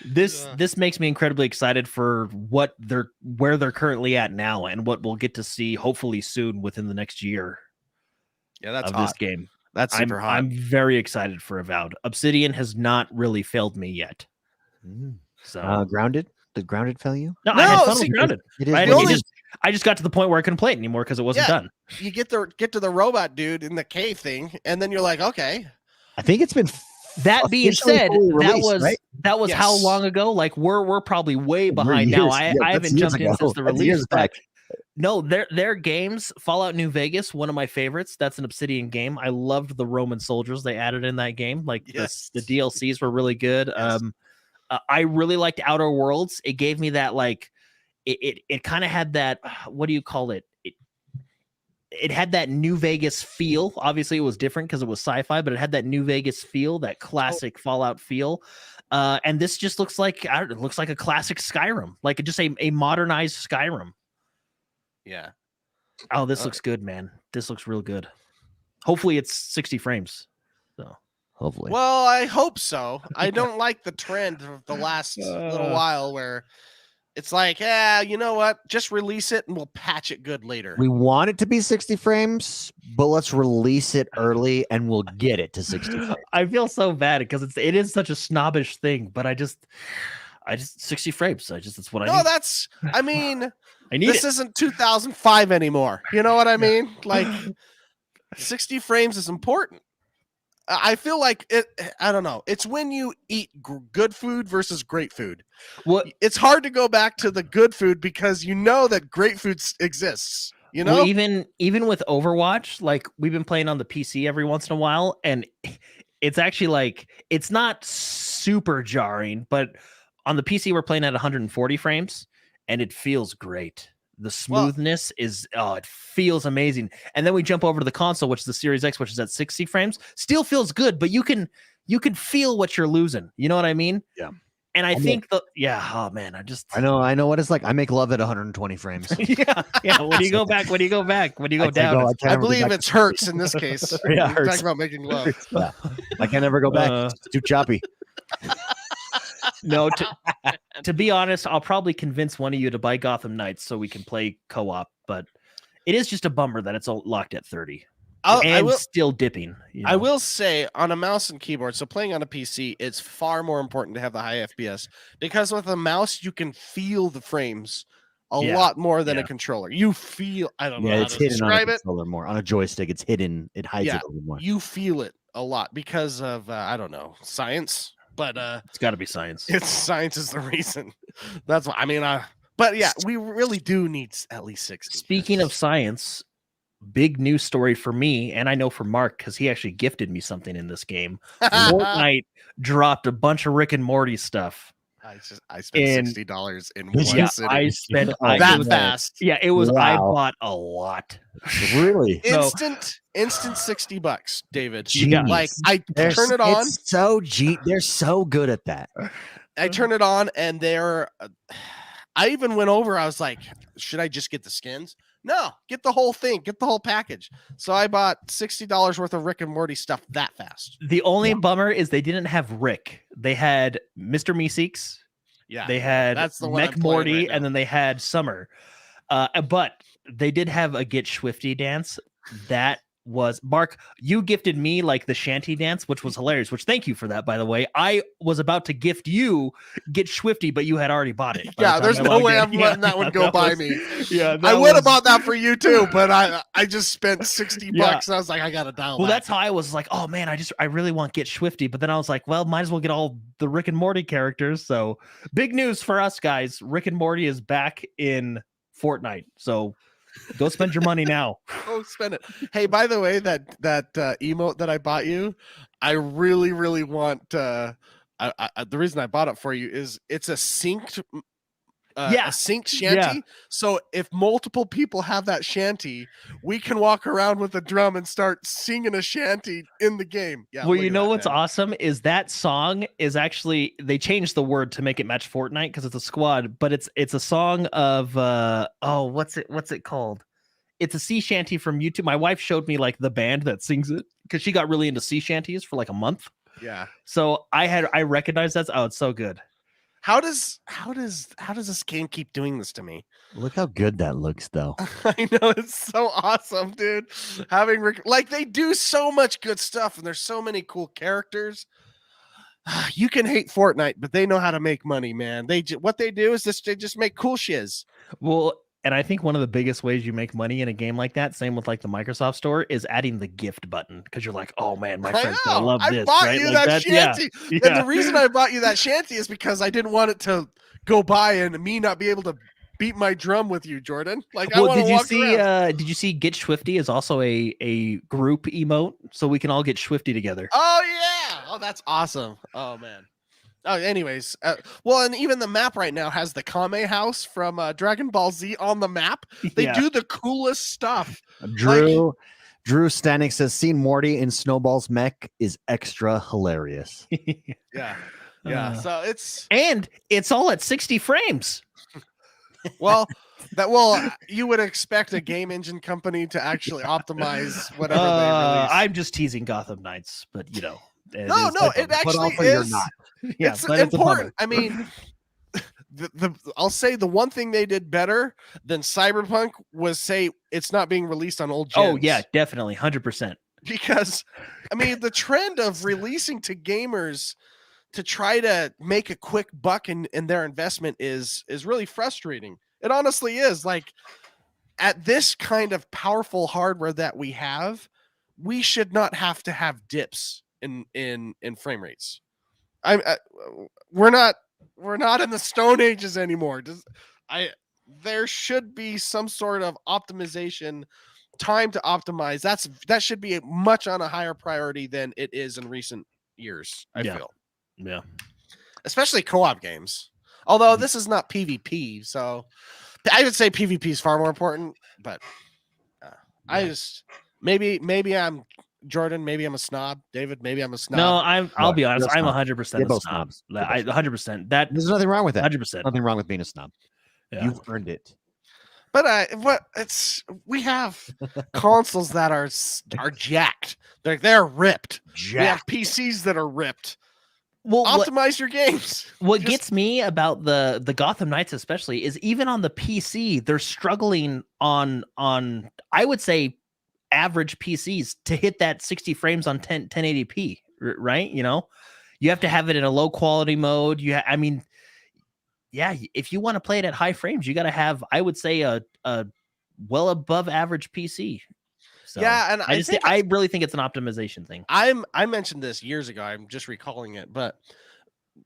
This makes me incredibly excited for where they're currently at now and what we'll get to see hopefully soon within the next year. Yeah, that's of hot. This game. That's super hot. I'm very excited for Avowed. Obsidian has not really failed me yet. So Grounded? The Grounded fail you? No, I had fun with Grounded. I just got to the point where I couldn't play it anymore because it wasn't done. You get to the robot dude in the cave thing, and then you're like, okay. I think it's been. That being said, that was how long ago? Like we're probably way behind now. I haven't jumped in since the release. No, their games, Fallout New Vegas, one of my favorites. That's an Obsidian game. I loved the Roman soldiers they added in that game. Like the DLCs were really good. Yes. I really liked Outer Worlds. It gave me that it kind of had that, what do you call it? It had that New Vegas feel. Obviously, it was different because it was sci-fi, but it had that New Vegas feel, that classic Fallout feel. And this just looks like it looks like a classic Skyrim, like just a modernized Skyrim. Yeah. Oh, this looks good, man. This looks real good. Hopefully, it's 60 frames. So hopefully. Well, I hope so. I don't like the trend of the last little while where. It's like, you know what? Just release it and we'll patch it good later. We want it to be 60 frames, but let's release it early and we'll get it to 60 frames. I feel so bad because it is such a snobbish thing, but I just 60 frames. That's what I need. No, that's, I mean, I need this isn't 2005 anymore. You know what I mean? Like 60 frames is important. I feel like it. I don't know. It's when you eat good food versus great food. What? It's hard to go back to the good food because you know that great food exists. You know, Well, even with Overwatch, like we've been playing on the PC every once in a while, and it's actually like it's not super jarring, but on the PC we're playing at 140 frames, and it feels great. The smoothness it feels amazing. And then we jump over to the console, which is the Series X, which is at 60 frames. Still feels good, but you can feel what you're losing. You know what I mean? Yeah. And I think oh man, I know what it's like. I make love at 100 frames. yeah. When you go back, when you go down, I believe it's Hertz in this case. Yeah, We're talking about making love. Yeah. I can never go back. It's too choppy. No, to be honest, I'll probably convince one of you to buy Gotham Knights so we can play co-op, but it is just a bummer that it's all locked at 30. Still dipping. You know? I will say on a mouse and keyboard, so playing on a PC, it's far more important to have the high FPS because with a mouse, you can feel the frames a lot more than a controller. You feel, I don't know how it's to hidden describe on a controller more. On a joystick, it's hidden. It hides it a little more. You feel it a lot because of, I don't know, science, but it's got to be science. It's science is the reason. That's what I mean. But yeah, we really do need at least 60. Speaking of science, big news story for me, and I know for Mark because he actually gifted me something in this game. Fortnite dropped a bunch of Rick and Morty stuff. I spent $60 in one sitting. I spent that fast. Yeah, it was. Wow. I bought a lot. Really? Instant $60, David. Jeez. Like I turn it on. They're so good at that. I turn it on, and they're. I even went over. I was like, should I just get the skins? No, get the whole thing, get the whole package. So I bought $60 worth of Rick and Morty stuff that fast. The only bummer is they didn't have Rick. They had Mr. Meeseeks. Yeah, they had that's the Mech Morty, and then they had Summer. But they did have a Get Swifty dance. That was Mark. You gifted me like the shanty dance, which was hilarious. Which thank you for that, by the way. I was about to gift you Get Swifty, but you had already bought it. Yeah, there's no way I'm letting that one go by me. Yeah, I would have bought that for you too, but I just spent $60 bucks. I was like, I gotta dial. Well, back. that's how I was like, oh man, I really want Get Swifty, but then I was like, well, might as well get all the Rick and Morty characters. So big news for us guys. Rick and Morty is back in Fortnite. So go spend your money now. Go spend it. Hey, by the way, that emote that I bought you, I really want. The reason I bought it for you is it's a synced. A synced shanty. Yeah. So if multiple people have that shanty, we can walk around with a drum and start singing a shanty in the game. Yeah. Well, you know what's awesome is that song is actually they changed the word to make it match Fortnite because it's a squad, but it's a song of what's it called? It's a sea shanty from YouTube. My wife showed me like the band that sings it because she got really into sea shanties for like a month. Yeah. So I recognized that. Oh, it's so good. How does this game keep doing this to me? Look how good that looks, though. I know, it's so awesome, dude. Having like they do so much good stuff, and there's so many cool characters. You can hate Fortnite, but they know how to make money, man. What they do is they just make cool shiz. Well, and I think one of the biggest ways you make money in a game like that, same with like the Microsoft Store, is adding the gift button because you're like, oh man, my friend's gonna love this. I bought right? you like that shanty. Yeah. And the reason I bought you that shanty is because I didn't want it to go by and me not be able to beat my drum with you, Jordan. Like, well, I want to walk around. Did you see Get Swifty is also a group emote, so we can all get Swifty together. Oh yeah. Oh, that's awesome. Oh man. Oh, anyways, well, and even the map right now has the Kame house from Dragon Ball Z on the map. They do the coolest stuff. Drew Stanek says, "Seeing Morty in Snowball's mech is extra hilarious." Yeah. So it's all at 60 frames. Well, you would expect a game engine company to actually optimize whatever they release. I'm just teasing Gotham Knights, but you know. It actually is. Not. Yeah, it's but important. I mean, I'll say the one thing they did better than Cyberpunk was say it's not being released on old gens. Oh yeah, definitely, 100%. Because I mean, the trend of releasing to gamers to try to make a quick buck in their investment is really frustrating. It honestly is. Like at this kind of powerful hardware that we have, we should not have to have dips in frame rates. We're not in the Stone Ages anymore. There should be some sort of optimization, time to optimize. That should be much on a higher priority than it is in recent years, I feel. Yeah. Especially co-op games. Although this is not PvP, so I would say PvP is far more important, but I just maybe I'm Jordan, maybe I'm a snob. David, maybe I'm a snob. No, I'll be honest. You're a I'm snob. 100% You're a both snob. snobs. You're both 100%. That There's nothing wrong with that. 100%. Nothing wrong with being a snob. Yeah. You've earned it. But we have consoles that are jacked. They're ripped. We have PCs that are ripped. Well, optimize your games. What gets me about the Gotham Knights especially is even on the PC, they're struggling on I would say average PCs to hit that 60 frames on 1080p, right? You know, you have to have it in a low quality mode. If you want to play it at high frames, you got to have, I would say, a well above average PC. So yeah, and I really think it's an optimization thing. I mentioned this years ago. I'm just recalling it, but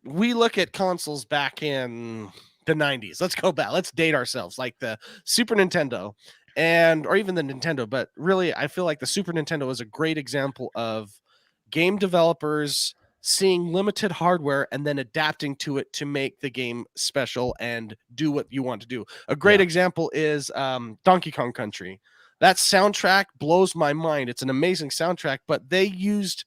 we look at consoles back in the 90s. Let's go back. Let's date ourselves, like the Super Nintendo or even the Nintendo. But really, I feel like the Super Nintendo is a great example of game developers seeing limited hardware and then adapting to it to make the game special and do what you want to do. A great example is Donkey Kong Country. That soundtrack blows my mind. It's an amazing soundtrack, but they used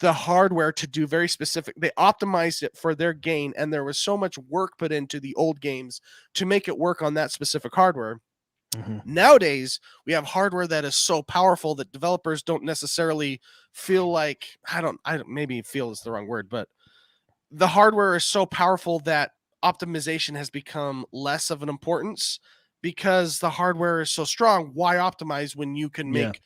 the hardware to do very specific. They optimized it for their gain, and there was so much work put into the old games to make it work on that specific hardware. Mm-hmm. Nowadays, we have hardware that is so powerful that developers don't necessarily feel like, I don't maybe feel is the wrong word, but the hardware is so powerful that optimization has become less of an importance because the hardware is so strong. Why optimize when you can make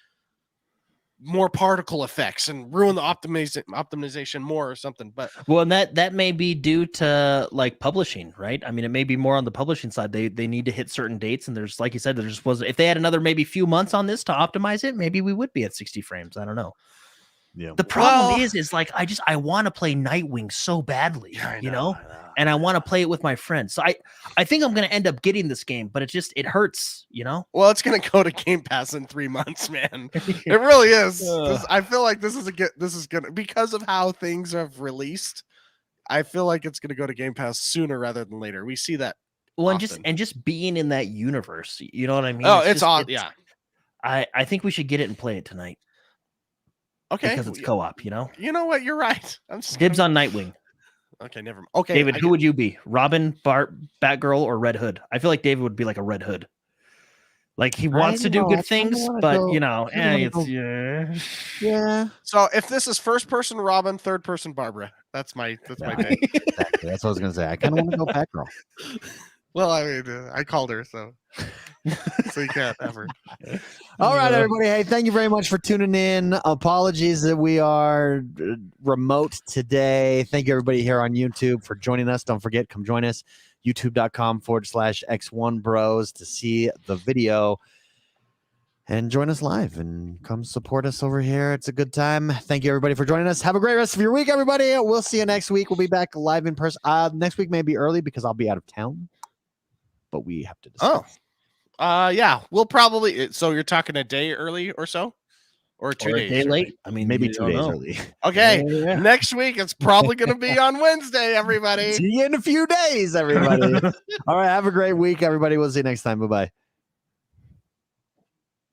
more particle effects and ruin the optimization more or something? But and that may be due to like publishing, right? I mean, it may be more on the publishing side. They need to hit certain dates, and there's, like you said, there just wasn't. If they had another maybe few months on this to optimize it, maybe we would be at 60 frames. I don't know. Yeah. The problem is like I want to play Nightwing so badly, you know, and I want to play it with my friends. So I think I'm going to end up getting this game, but it hurts, you know. Well, it's going to go to Game Pass in 3 months, man. It really is. I feel like this is going to, because of how things have released, I feel like it's going to go to Game Pass sooner rather than later. We see that. Well, and just being in that universe, you know what I mean? Oh, it's odd. Yeah. I think we should get it and play it tonight. Okay. Because it's co-op, you know? You know what? You're right. I'm just Dibs on Nightwing. Okay, never mind. Okay. David, who would you be? Robin, Bart, Batgirl, or Red Hood? I feel like David would be like a Red Hood. Like he wants to do good things, but you know, yeah. So if this is first person Robin, third person Barbara, that's my pick. Exactly. That's what I was gonna say. I kind of want to go Batgirl. Well, I mean, I called her, so you can't ever. All right, everybody. Hey, thank you very much for tuning in. Apologies that we are remote today. Thank you, everybody here on YouTube, for joining us. Don't forget, come join us, youtube.com/X1Bros to see the video. And join us live and come support us over here. It's a good time. Thank you, everybody, for joining us. Have a great rest of your week, everybody. We'll see you next week. We'll be back live in person. Next week may be early because I'll be out of town. But we have to discuss. Yeah, we'll probably. So you're talking a day early or so, or 2 days? A day late. I mean, maybe 2 days early. Okay, next week it's probably going to be on Wednesday. Everybody, see you in a few days, everybody. All right, have a great week, everybody. We'll see you next time. Bye bye.